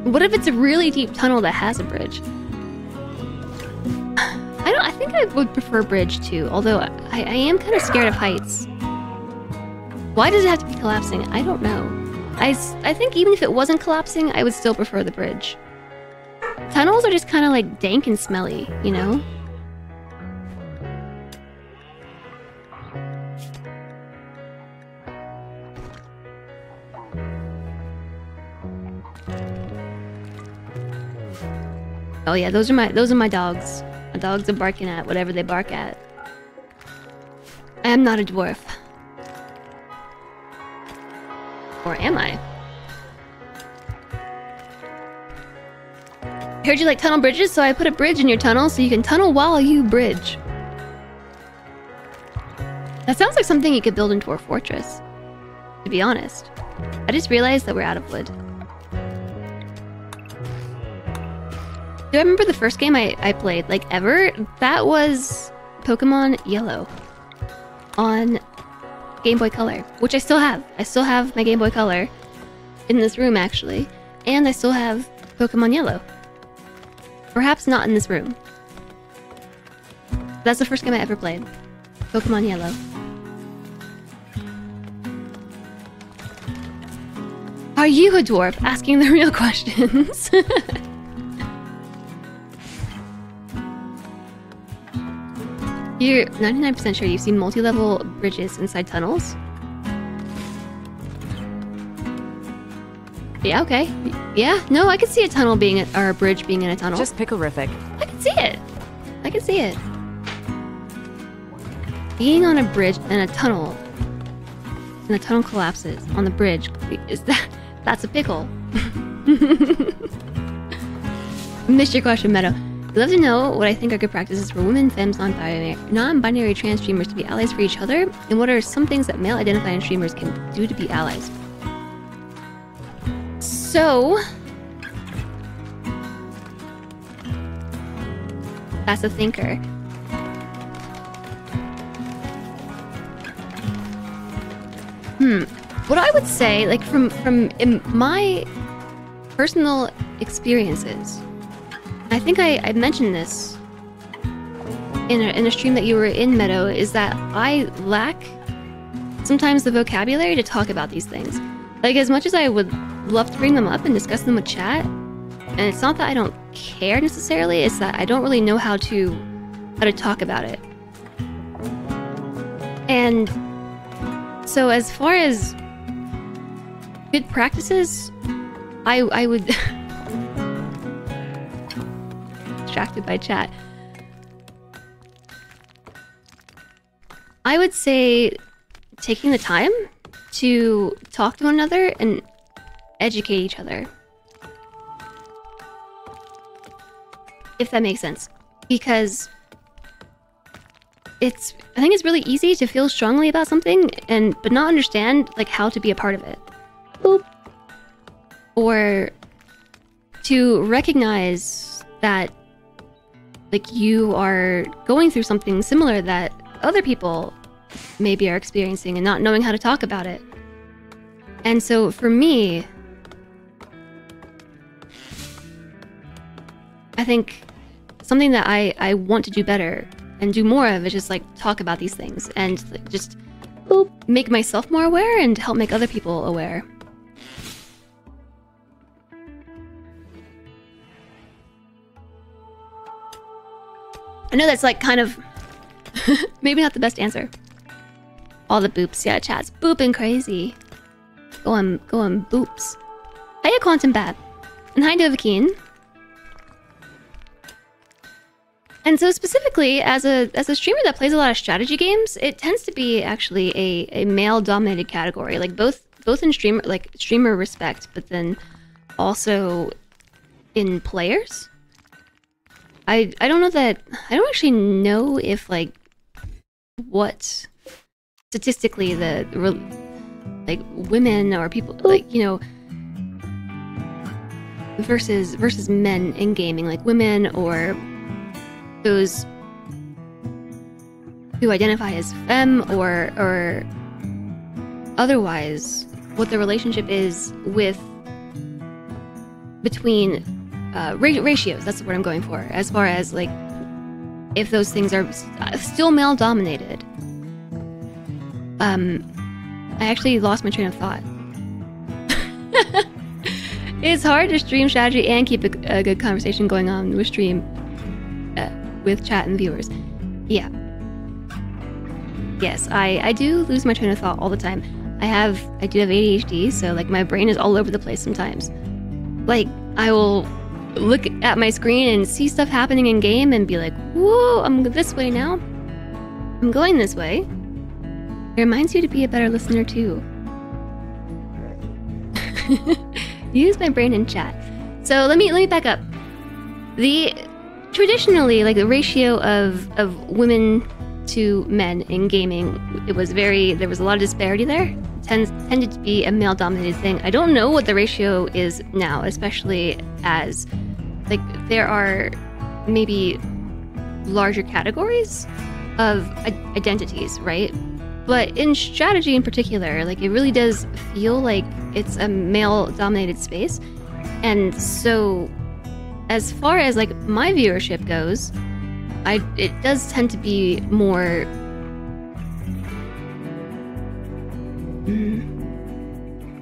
What if it's a really deep tunnel that has a bridge? I think I would prefer bridge too, although I am kind of scared of heights. Why does it have to be collapsing? I don't know. I think even if it wasn't collapsing, I would still prefer the bridge. Tunnels are just kind of like dank and smelly, you know? Oh yeah, those are my dogs. My dogs are barking at whatever they bark at. I am not a dwarf. Or am I? I heard you like tunnel bridges, so I put a bridge in your tunnel so you can tunnel while you bridge. That sounds like something you could build in Dwarf Fortress, to to be honest. I just realized that we're out of wood. Do I remember the first game I played, like, ever? That was Pokemon Yellow on Game Boy Color, which I still have. I still have my Game Boy Color in this room, actually. And I still have Pokemon Yellow. Perhaps not in this room. That's the first game I ever played. Pokemon Yellow. Are you a dwarf? Asking the real questions. You're 99% sure you've seen multi-level bridges inside tunnels? Yeah, okay. Yeah, no, I could see a tunnel being or a bridge being in a tunnel. Just pickle-rific. I can see it. I can see it. Being on a bridge and a tunnel, and the tunnel collapses on the bridge, that's a pickle. Missed your question, Meadow. I'd love to know what I think are good practices for women, femmes, non-binary trans streamers to be allies for each other, and what are some things that male-identifying streamers can do to be allies. So, that's a thinker. What I would say, like from my personal experiences, I think I mentioned this in a stream that you were in, Meadow, is that I lack sometimes the vocabulary to talk about these things. Like, as much as I would love to bring them up and discuss them with chat, and it's not that I don't care necessarily, it's that I don't really know how to talk about it. And so as far as good practices, I would distracted by chat. I would say taking the time to talk to one another and educate each other. If that makes sense. Because I think it's really easy to feel strongly about something but not understand like how to be a part of it. Boop. Or to recognize that like you are going through something similar that other people maybe are experiencing and not knowing how to talk about it. And so for me, I think something that I want to do better and do more of is just like talk about these things and just make myself more aware and help make other people aware. I know that's like kind of maybe not the best answer. All the boops, yeah, chat's booping crazy. Going boops. Hiya Quantum Bat. And hi Dovahkeen. And so specifically, as a streamer that plays a lot of strategy games, it tends to be actually a male-dominated category. Like both in streamer respect, but then also in players. I don't know that I don't actually know if like what statistically the like women or people like, you know, versus men in gaming, like women or those who identify as femme or otherwise, what the relationship is with between ratios. That's what I'm going for, as far as like if those things are still male dominated. I actually lost my train of thought. It's hard to stream strategy and keep a good conversation going on with stream with chat and viewers. Yeah. Yes, I do lose my train of thought all the time. I do have ADHD, so like my brain is all over the place sometimes. Like I will look at my screen and see stuff happening in game and be like, whoa, I'm this way now. I'm going this way. It reminds you to be a better listener too. Use my brain in chat. So let me back up. Traditionally, like the ratio of women to men in gaming, there was a lot of disparity there. tended to be a male-dominated thing. I don't know what the ratio is now, especially as like there are maybe larger categories of identities, right? But in strategy in particular, like it really does feel like it's a male-dominated space. And so as far as like my viewership goes, it does tend to be more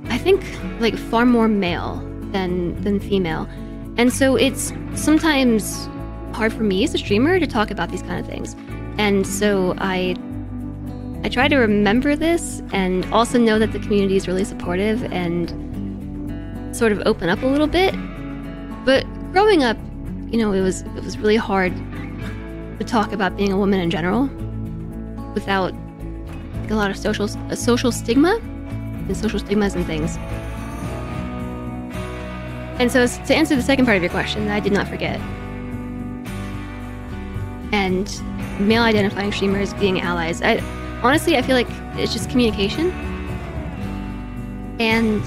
I think like far more male than female. And so it's sometimes hard for me as a streamer to talk about these kind of things. And so I try to remember this and also know that the community is really supportive and sort of open up a little bit. But growing up, you know, it was really hard to talk about being a woman in general without like, a lot of social stigma and social stigmas and things. And so to answer the second part of your question, I did not forget. And male identifying streamers being allies. Honestly, I feel like it's just communication. And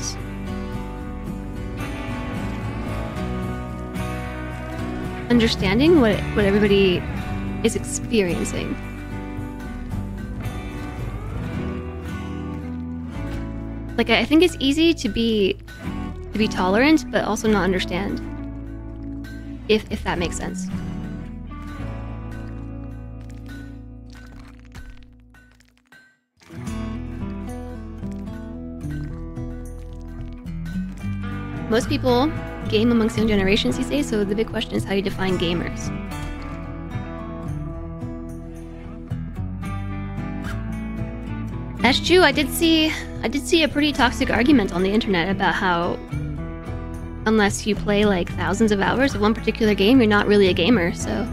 understanding what everybody is experiencing. Like, I think it's easy to be tolerant, but also not understand. If that makes sense. Most people game amongst young generations these days, so the big question is how you define gamers. That's true. I did see a pretty toxic argument on the internet about how unless you play like thousands of hours of one particular game, you're not really a gamer, so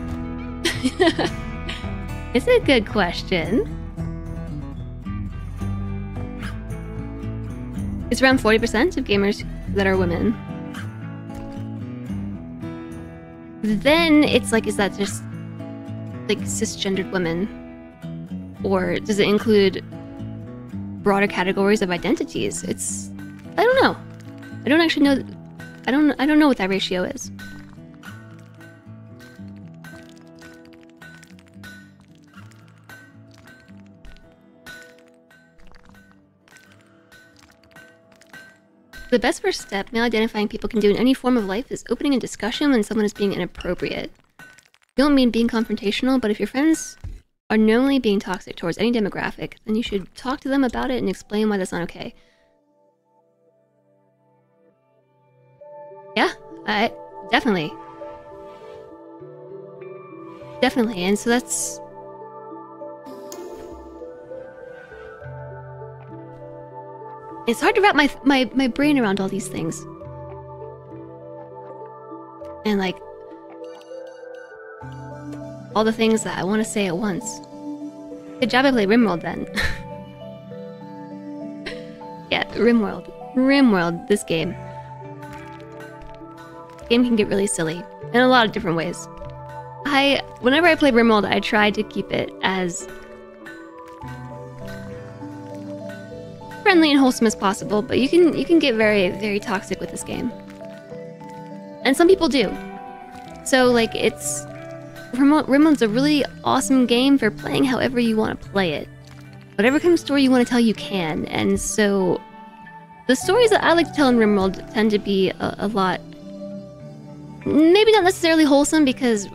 it's a good question. It's around 40% of gamers that are women. Then it's like, is that just like cisgendered women? Or does it include broader categories of identities? I don't know. I don't actually know. I don't know what that ratio is. The best first step male identifying people can do in any form of life is opening a discussion when someone is being inappropriate. You don't mean being confrontational, but if your friends are knowingly being toxic towards any demographic, then you should talk to them about it and explain why that's not okay. Yeah, definitely. Definitely, and so that's... It's hard to wrap my brain around all these things. And like... all the things that I want to say at once. Good job I played RimWorld then. Yeah, RimWorld. RimWorld, this game. Game can get really silly in a lot of different ways. Whenever I play RimWorld, I try to keep it as friendly and wholesome as possible, but you can get very, very toxic with this game. And some people do. So like RimWorld's a really awesome game for playing however you want to play it. Whatever kind of story you want to tell, you can. And so the stories that I like to tell in RimWorld tend to be a lot... maybe not necessarily wholesome, because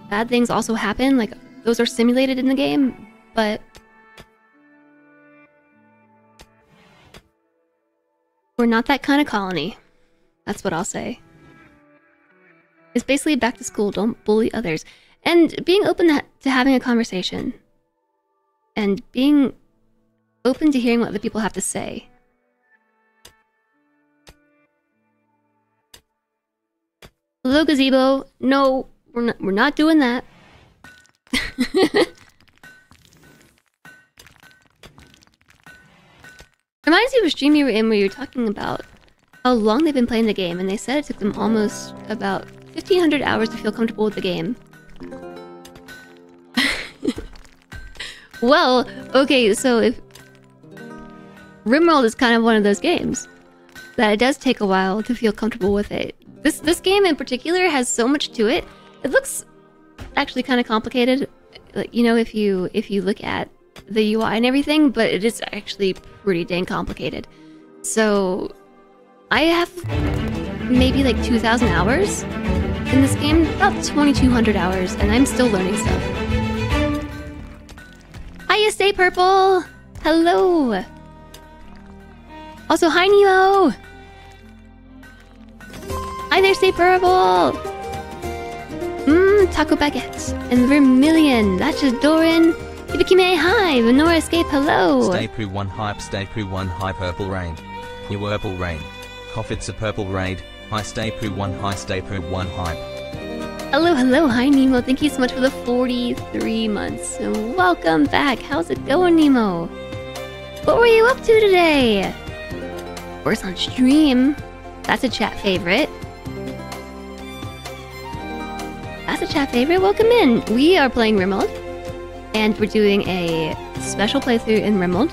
bad things also happen. Like, those are simulated in the game, but... we're not that kind of colony. That's what I'll say. It's basically back to school. Don't bully others. And being open to having a conversation. And being open to hearing what other people have to say. Hello, Gazebo. No, we're not doing that. Reminds me of a stream you were in where you were talking about how long they've been playing the game, and they said it took them almost about 1,500 hours to feel comfortable with the game. Well, okay, so if... RimWorld is kind of one of those games that it does take a while to feel comfortable with it. This game in particular has so much to it. It looks actually kind of complicated, you know, if you look at the UI and everything, but it is actually pretty dang complicated. So I have maybe like 2,000 hours in this game, about 2,200 hours, and I'm still learning stuff. Hiya, Stay Purple! Hello! Also, hi, Nemo! Hi there, Stay Purple! Taco Baguette and Vermilion. That's just Doran. Ibikime, hi! Venora Escape, hello! Stay Poo 1 hype, Stay Poo 1 high purple rain. You purple rain. Cough, it's a purple raid. Hi, Stay Poo 1 high, Stay Poo 1 hype. Hello, hello, hi Nemo. Thank you so much for the 43 months. And welcome back. How's it going, Nemo? What were you up to today? Of course, on stream. That's a chat favorite. That's a chat favorite. Welcome in. We are playing RimWorld, and we're doing a special playthrough in RimWorld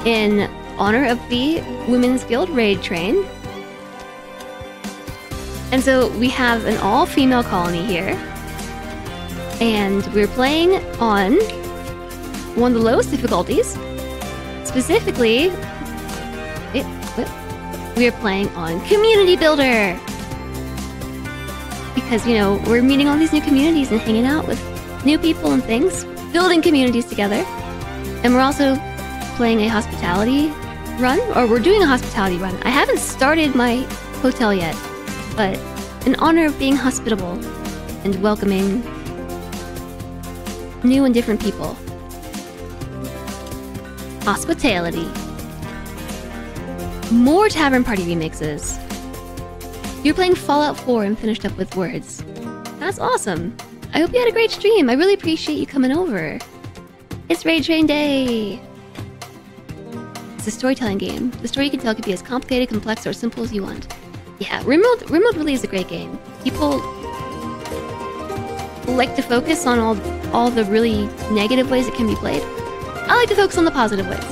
in honor of the Women's Guild raid train. And so we have an all-female colony here, and we're playing on one of the lowest difficulties. Specifically, we are playing on Community Builder. Because, you know, we're meeting all these new communities and hanging out with new people and things, building communities together. And we're also playing a hospitality run, or we're doing a hospitality run. I haven't started my hotel yet, but in honor of being hospitable and welcoming new and different people. Hospitality. More Tavern Party remixes. You're playing Fallout 4 and finished up with Words. That's awesome. I hope you had a great stream. I really appreciate you coming over. It's Raid Train Day. It's a storytelling game. The story you can tell could be as complicated, complex, or simple as you want. Yeah, RimWorld really is a great game. People like to focus on all the really negative ways it can be played. I like to focus on the positive ways.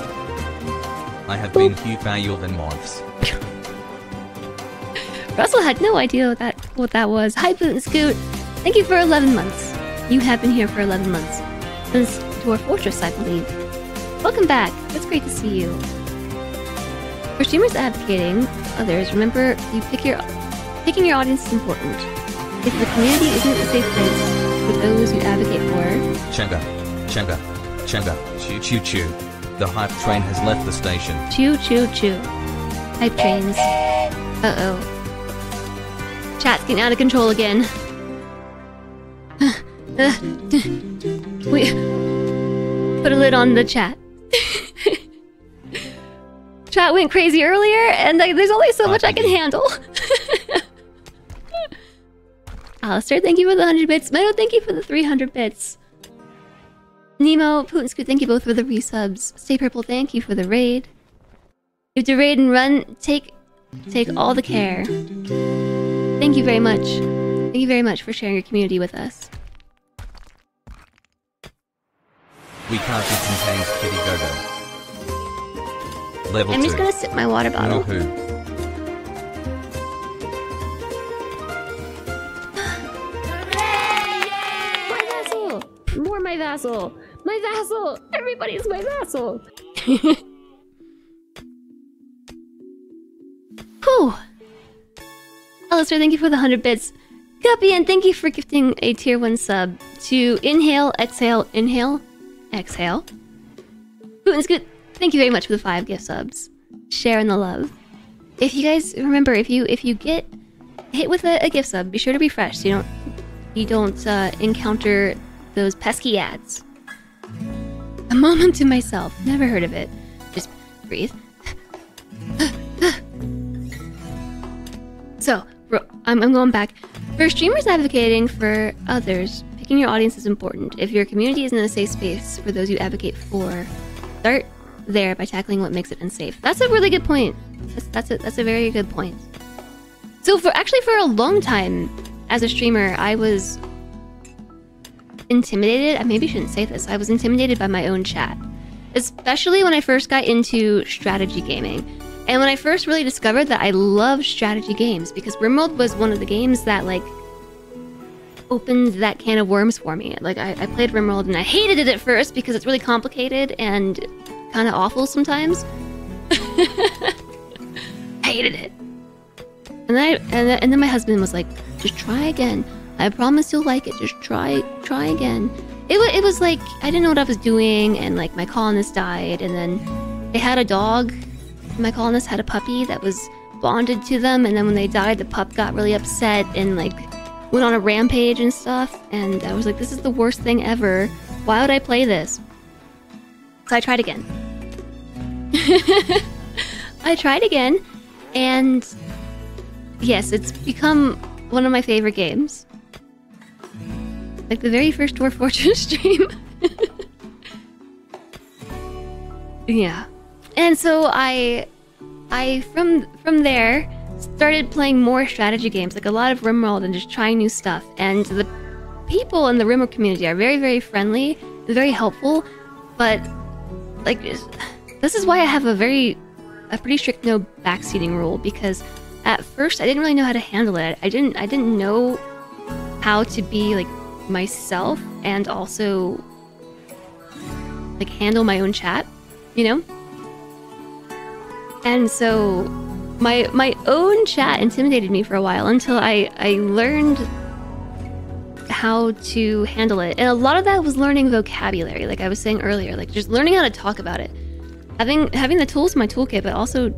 I have been Hugh valuable than months. Russell had no idea what that was. Hi, Boot and Scoot. Thank you for 11 months. You have been here for 11 months. Since Dwarf Fortress, I believe. Welcome back. It's great to see you. For streamers advocating others, remember picking your audience is important. If the community isn't a safe place for those you advocate for... Chugga. Choo choo choo. The hype train has left the station. Choo choo choo. Hype trains. Uh-oh. Chat's getting out of control again. We put a lid on the chat. Chat went crazy earlier, and there's only so much I can handle. Alistair, thank you for the 100 bits. Meadow, thank you for the 300 bits. Nemo, Putin Scoot, thank you both for the resubs. Stay Purple, thank you for the raid. If to raid and run, take all the care. Thank you very much. Thank you very much for sharing your community with us. We can't be contained, Kitty Go-Go. Level 2. I'm just gonna sip my water bottle. No who. My vassal! More my vassal! My vassal! Everybody's my vassal! Whew. Alistair, thank you for the 100 bits. Guppy, and thank you for gifting a tier 1 sub to Inhale, Exhale, Inhale, Exhale. Boot and Scoot, thank you very much for the 5 gift subs. Sharing the love. If you guys remember, if you get hit with a gift sub, be sure to refresh so you don't encounter those pesky ads. A moment to myself. Never heard of it. Just breathe. So, I'm going back. For streamers advocating for others, picking your audience is important. If your community isn't a safe space for those you advocate for, start there by tackling what makes it unsafe. That's a really good point. That's a very good point. So for a long time as a streamer, I was intimidated. I maybe shouldn't say this. I was intimidated by my own chat. especially when I first got into strategy gaming. And when I first really discovered that I love strategy games, because RimWorld was one of the games that like opened that can of worms for me. Like I played RimWorld and I hated it at first because it's really complicated and kind of awful sometimes. Hated it. And then my husband was like, just try again. I promise you'll like it. Just try again. It was like I didn't know what I was doing, and like my colonist died, and then they had a dog. My colonist had a puppy that was bonded to them, and then when they died, the pup got really upset and like went on a rampage and stuff. And I was like, this is the worst thing ever. Why would I play this? So I tried again. I tried again, and yes, it's become one of my favorite games. Like the very first Dwarf Fortress stream. Yeah. And so I from there started playing more strategy games, like a lot of RimWorld, and just trying new stuff. And the people in the RimWorld community are very, very friendly, very helpful, but like this is why I have a pretty strict no backseating rule, because at first I didn't really know how to handle it. I didn't know how to be like myself and also like handle my own chat, you know? And so my own chat intimidated me for a while until I learned how to handle it. And a lot of that was learning vocabulary, like I was saying earlier, like just learning how to talk about it. Having the tools in my toolkit, but also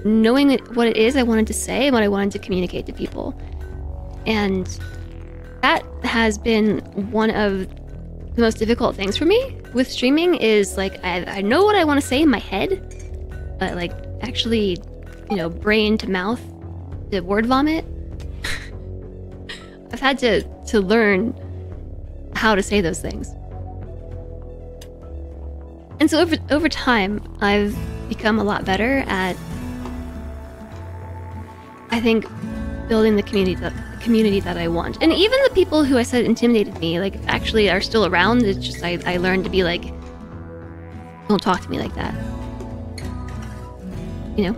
knowing what it is I wanted to say and what I wanted to communicate to people. And that has been one of the most difficult things for me with streaming, is like I know what I want to say in my head, but like actually, you know, brain to mouth to word vomit. I've had to learn how to say those things. And so over time, I've become a lot better at, I think, building the community that I want. And even the people who I said intimidated me, like, actually are still around. It's just I learned to be like, don't talk to me like that. You know?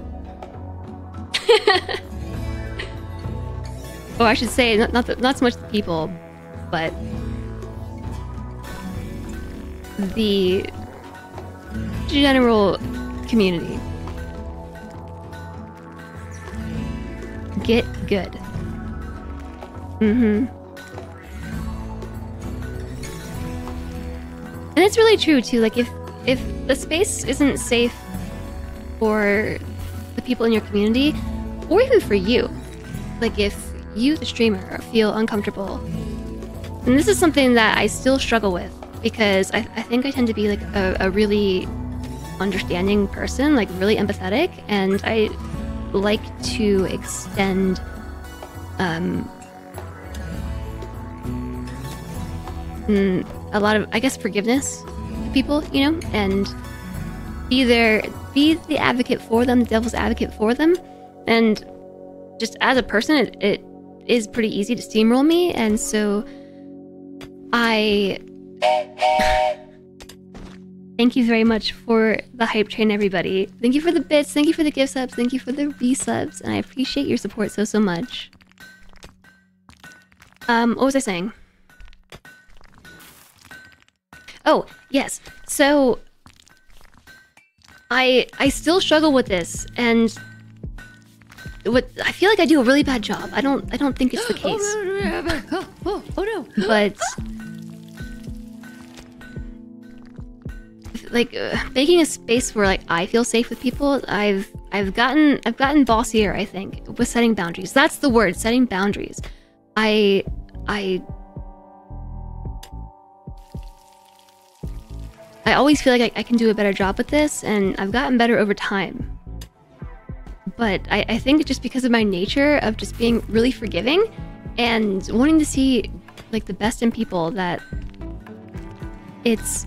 Or I should say, not so much the people, but the general community. Get good. Mm-hmm. And it's really true too, like if the space isn't safe for the people in your community, or even for you, like if you, the streamer, feel uncomfortable, and this is something that I still struggle with, because I think I tend to be like a really understanding person, like really empathetic, and I like to extend a lot of, I guess, forgiveness to people, you know, and be the advocate for them, the devil's advocate for them. And just as a person, it is pretty easy to steamroll me, and so I thank you very much for the hype train, everybody. Thank you for the bits, thank you for the gift subs, thank you for the resubs, and I appreciate your support so much. What was I saying? Oh, yes. So I still struggle with this, and I feel like I do a really bad job. I don't think it's the case. Oh no. But like making a space where like I feel safe with people, I've gotten bossier, I think, with setting boundaries. That's the word, setting boundaries. I always feel like I can do a better job with this, and I've gotten better over time. But I think it's just because of my nature of just being really forgiving and wanting to see like the best in people, that it's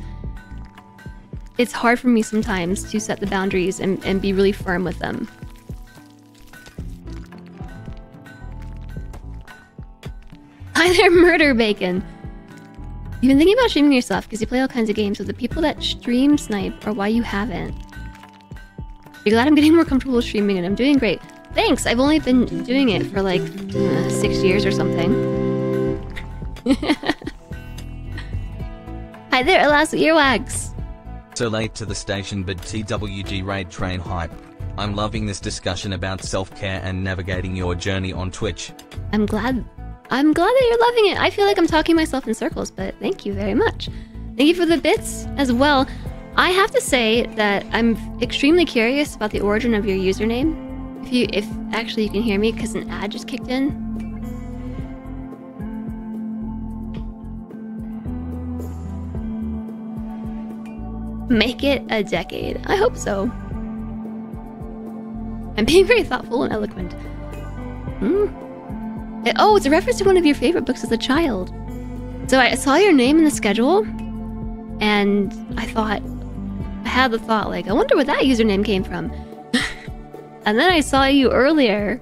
hard for me sometimes to set the boundaries and be really firm with them. Hi there, Murder Bacon. You've been thinking about streaming your stuff because you play all kinds of games, so the people that stream snipe are why you haven't. You're glad I'm getting more comfortable streaming and I'm doing great. Thanks! I've only been doing it for like 6 years or something. Hi there, Elastic Earwax! So late to the station, but TWG raid train hype. I'm loving this discussion about self-care and navigating your journey on Twitch. I'm glad that you're loving it. I feel like I'm talking myself in circles, but thank you very much. Thank you for the bits as well. I have to say that I'm extremely curious about the origin of your username. If actually you can hear me because an ad just kicked in. Make it a decade. I hope so. I'm being very thoughtful and eloquent. Oh, it's a reference to one of your favorite books as a child. So I saw your name in the schedule, and I had the thought, like, I wonder where that username came from. And then I saw you earlier,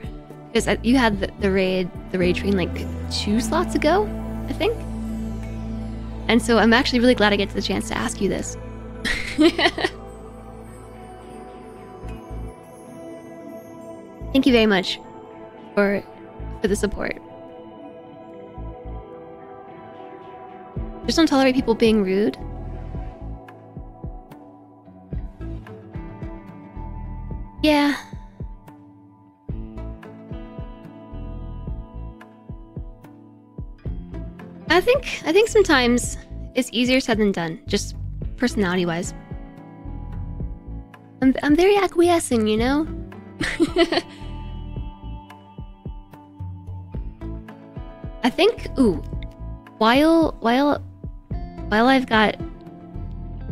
because you had the raid train like 2 slots ago, I think. And so I'm actually really glad I get the chance to ask you this. Thank you very much for the support. Just don't tolerate people being rude. Yeah. I think sometimes it's easier said than done, just personality-wise. I'm very acquiescing, you know? I think, while I've got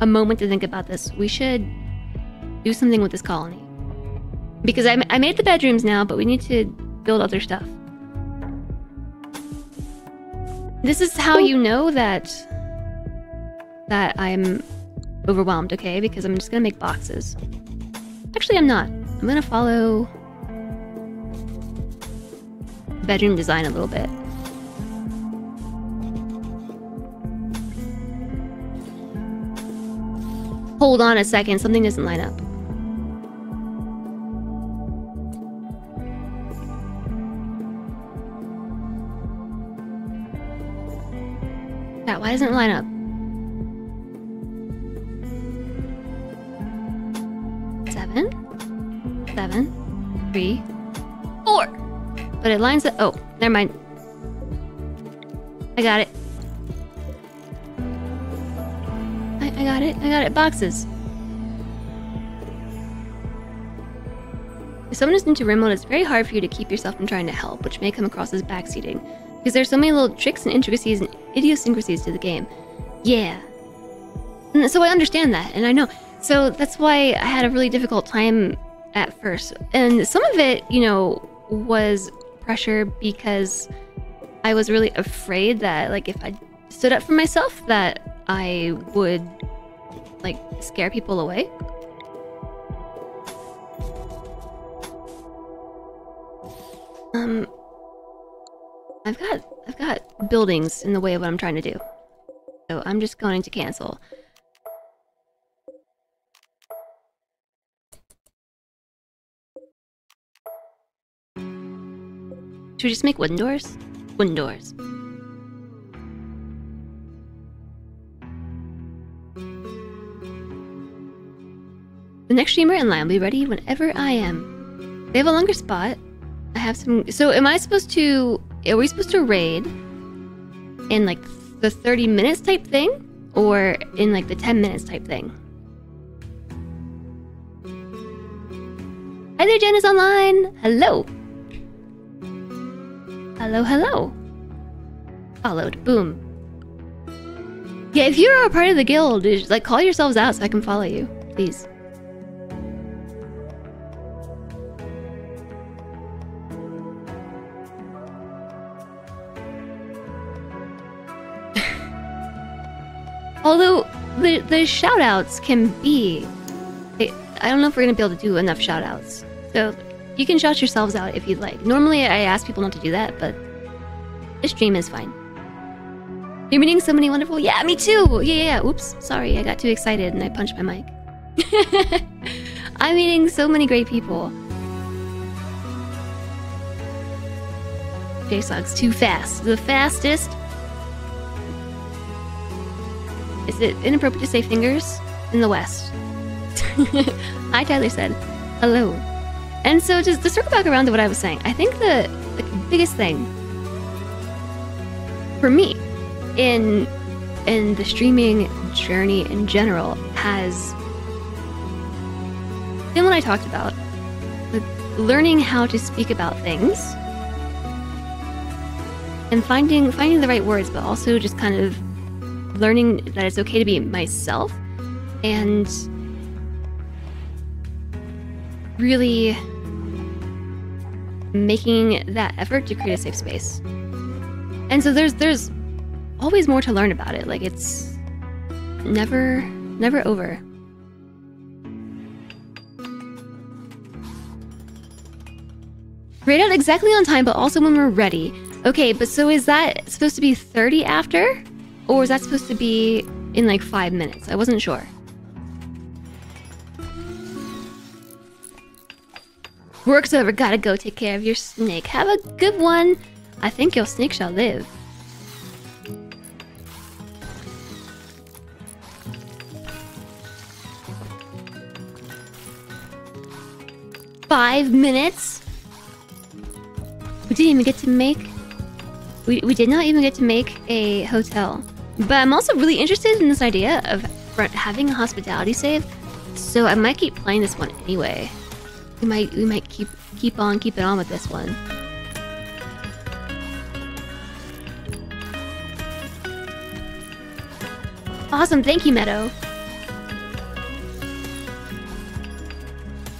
a moment to think about this, we should do something with this colony. Because I made the bedrooms now, but we need to build other stuff. This is how you know that I'm overwhelmed, okay? Because I'm just gonna make boxes. Actually, I'm not. I'm gonna follow bedroom design a little bit. Hold on a second, something doesn't line up. Yeah, why doesn't it line up? 7, 3, 4. But it lines up. Oh, never mind. I got it. I got it. I got it. Boxes. If someone is into RimWorld, it's very hard for you to keep yourself from trying to help, which may come across as backseating. Because there's so many little tricks and intricacies and idiosyncrasies to the game. Yeah. And so I understand that, and I know. So that's why I had a really difficult time at first. And some of it, you know, was pressure because I was really afraid that, like, if I stood up for myself, that I would, like, scare people away. I've got buildings in the way of what I'm trying to do. So I'm just going to cancel. Should we just make wooden doors? Wooden doors. The next streamer in line will be ready whenever I am. They have a longer spot. I have some... So am I supposed to... Are we supposed to raid in like the 30 minutes type thing? Or in like the 10 minutes type thing? Hi there, Jen is online! Hello! Hello, hello! Followed. Boom. Yeah, if you're a part of the guild, just, like, call yourselves out so I can follow you. Please. Although, the shoutouts can be... I don't know if we're going to be able to do enough shoutouts. So, you can shout yourselves out if you'd like. Normally, I ask people not to do that, but this stream is fine. You're meeting so many wonderful... Yeah, me too! Yeah. Oops, sorry, I got too excited and I punched my mic. I'm meeting so many great people. JSOG's too fast. The fastest. Is it inappropriate to say fingers? In the West. Hi, Tyler said. Hello. And so just to circle back around to what I was saying, I think the biggest thing for me in the streaming journey in general has been what I talked about. Learning how to speak about things and finding the right words, but also just kind of learning that it's okay to be myself and really making that effort to create a safe space. And so there's always more to learn about it. Like, it's never over. Right out exactly on time, but also when we're ready. Okay, but so is that supposed to be 30 after? Or is that supposed to be in like 5 minutes? I wasn't sure. Work's over, gotta go take care of your snake. Have a good one. I think your snake shall live. "5 minutes? We didn't even get to make... We did not even get to make a hotel. But I'm also really interested in this idea of having a hospitality save, so I might keep playing this one anyway. We might keep on with this one. Awesome, thank you, Meadow.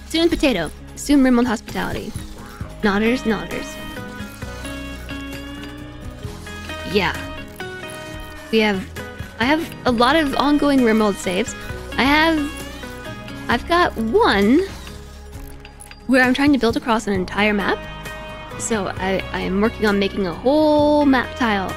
Student Potato. Assume RimWorld hospitality. Nodders. Yeah. I have a lot of ongoing RimWorld saves. I've got one where I'm trying to build across an entire map. So I am working on making a whole map tile,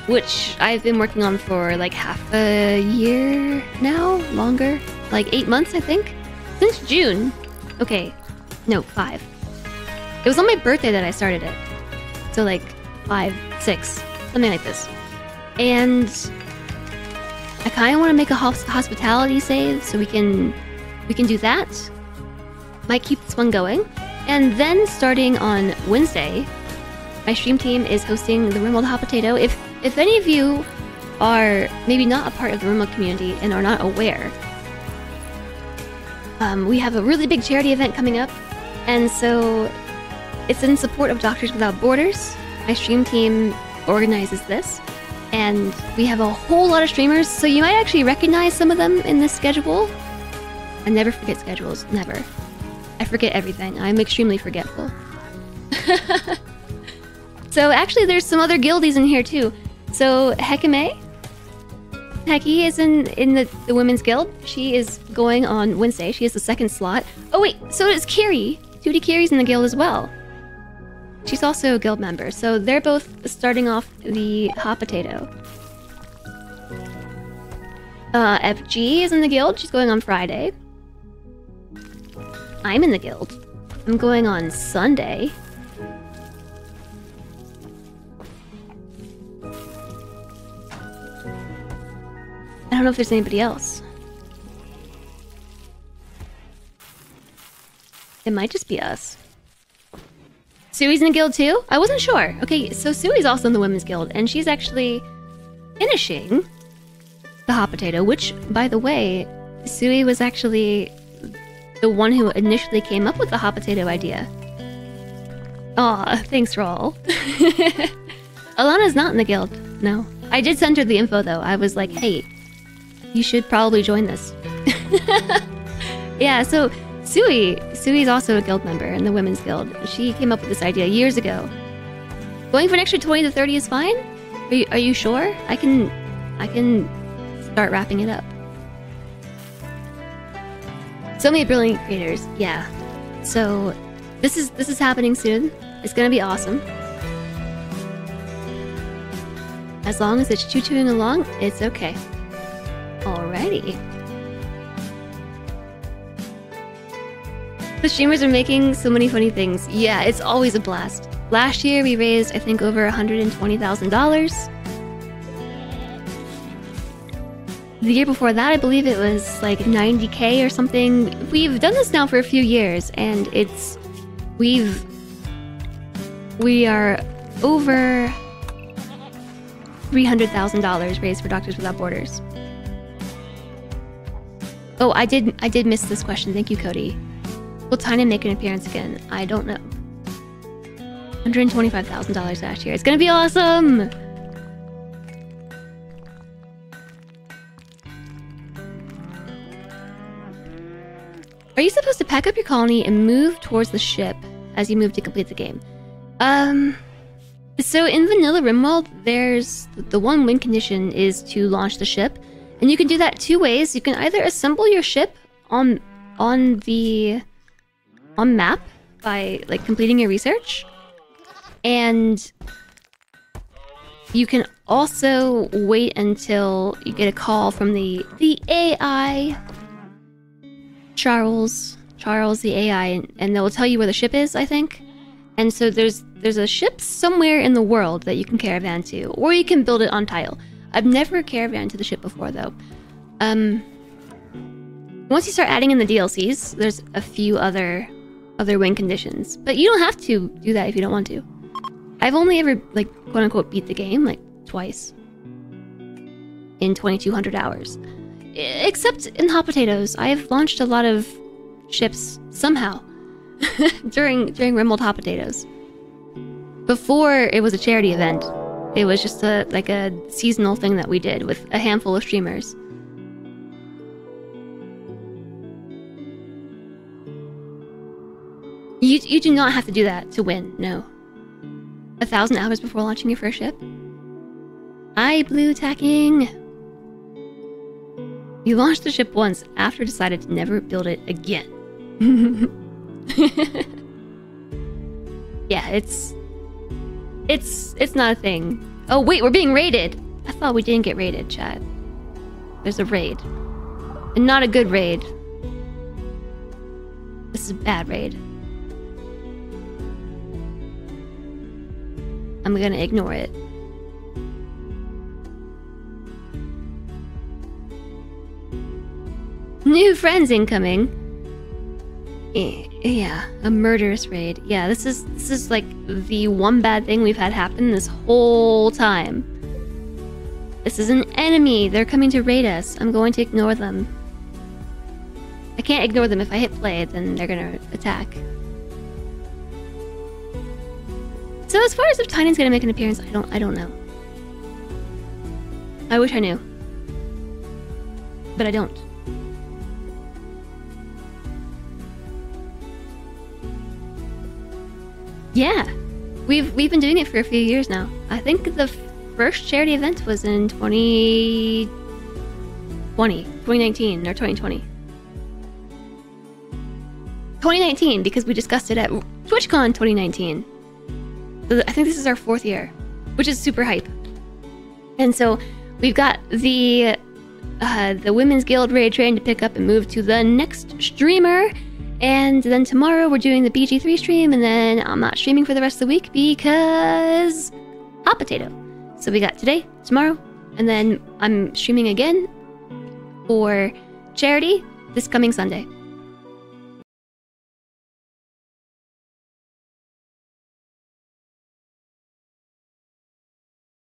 which I've been working on for like half a year now, longer, like 8 months, I think, since June. Okay, no, 5. It was on my birthday that I started it. So like 5, 6, something like this. And I kind of want to make a hospitality save so we can do that. Might keep this one going. And then starting on Wednesday, my stream team is hosting the RimWorld Hot Potato. If any of you are maybe not a part of the RimWorld community and are not aware, we have a really big charity event coming up, and so it's in support of Doctors Without Borders. My stream team organizes this, and we have a whole lot of streamers, so you might actually recognize some of them in this schedule. I never forget schedules, never. I forget everything. I'm extremely forgetful. So actually there's some other guildies in here too. So Hekame is in the Women's Guild. She is going on Wednesday. She has the second slot. Oh wait, so is Kiri. Tootie Kiri's in the guild as well. She's also a guild member. So they're both starting off the Hot Potato. FG is in the guild. She's going on Friday. I'm in the guild. I'm going on Sunday. I don't know if there's anybody else. It might just be us. Sui's in the guild too? I wasn't sure. Okay, so Sui's also in the Women's Guild, and she's actually finishing the Hot Potato, which, by the way, Sui was actually the one who initially came up with the Hot Potato idea. Aw, thanks, Raul. Alana's not in the guild, no. I did send her the info, though. I was like, hey, you should probably join this. Yeah, so Sui's also a guild member in the Women's Guild. She came up with this idea years ago. Going for an extra 20 to 30 is fine? Are you sure? I can start wrapping it up. So many brilliant creators, yeah. So this is happening soon. It's gonna be awesome. As long as it's choo-chooing along, it's okay. Alrighty. The streamers are making so many funny things. Yeah, it's always a blast. Last year we raised, I think, over $120,000. The year before that, I believe it was like 90K or something. We've done this now for a few years, and we are over $300,000 raised for Doctors Without Borders. Oh, I did miss this question. Thank you, Cody. Will Tynan make an appearance again? I don't know. $125,000 last year. It's gonna be awesome! Are you supposed to pack up your colony and move towards the ship as you move to complete the game? So in vanilla RimWorld, there's the one win condition is to launch the ship, and you can do that two ways. You can either assemble your ship on map by like completing your research, and you can also wait until you get a call from the AI, Charles the AI, and they will tell you where the ship is, I think. And so there's a ship somewhere in the world that you can caravan to, or you can build it on tile. I've never caravaned to the ship before though. Once you start adding in the DLCs, there's a few other win conditions, but you don't have to do that if you don't want to. I've only ever, like, quote unquote beat the game like twice in 2,200 hours. Except in Hot Potatoes, I've launched a lot of ships somehow during RimWorld Hot Potatoes. Before it was a charity event, it was just a seasonal thing that we did with a handful of streamers. You do not have to do that to win, no. 1,000 hours before launching your first ship? I blue tacking! You launched the ship once after decided to never build it again. Yeah, it's not a thing. Oh wait, we're being raided! I thought we didn't get raided, chat. There's a raid. And not a good raid. This is a bad raid. I'm gonna ignore it. New friends incoming. Yeah, a murderous raid. Yeah, this is like the one bad thing we've had happen this whole time. This is an enemy. They're coming to raid us. I'm going to ignore them. I can't ignore them. If I hit play, then they're gonna attack. So as far as if Tynan's gonna make an appearance, I don't know. I wish I knew. But I don't. Yeah. We've been doing it for a few years now. I think the first charity event was in 2019 or 2020. 2019, because we discussed it at TwitchCon 2019. I think this is our 4th year, which is super hype. And so we've got the Women's Guild raid train to pick up and move to the next streamer. And then tomorrow we're doing the BG3 stream, and then I'm not streaming for the rest of the week because Hot Potato. So we got today, tomorrow, and then I'm streaming again for charity this coming Sunday.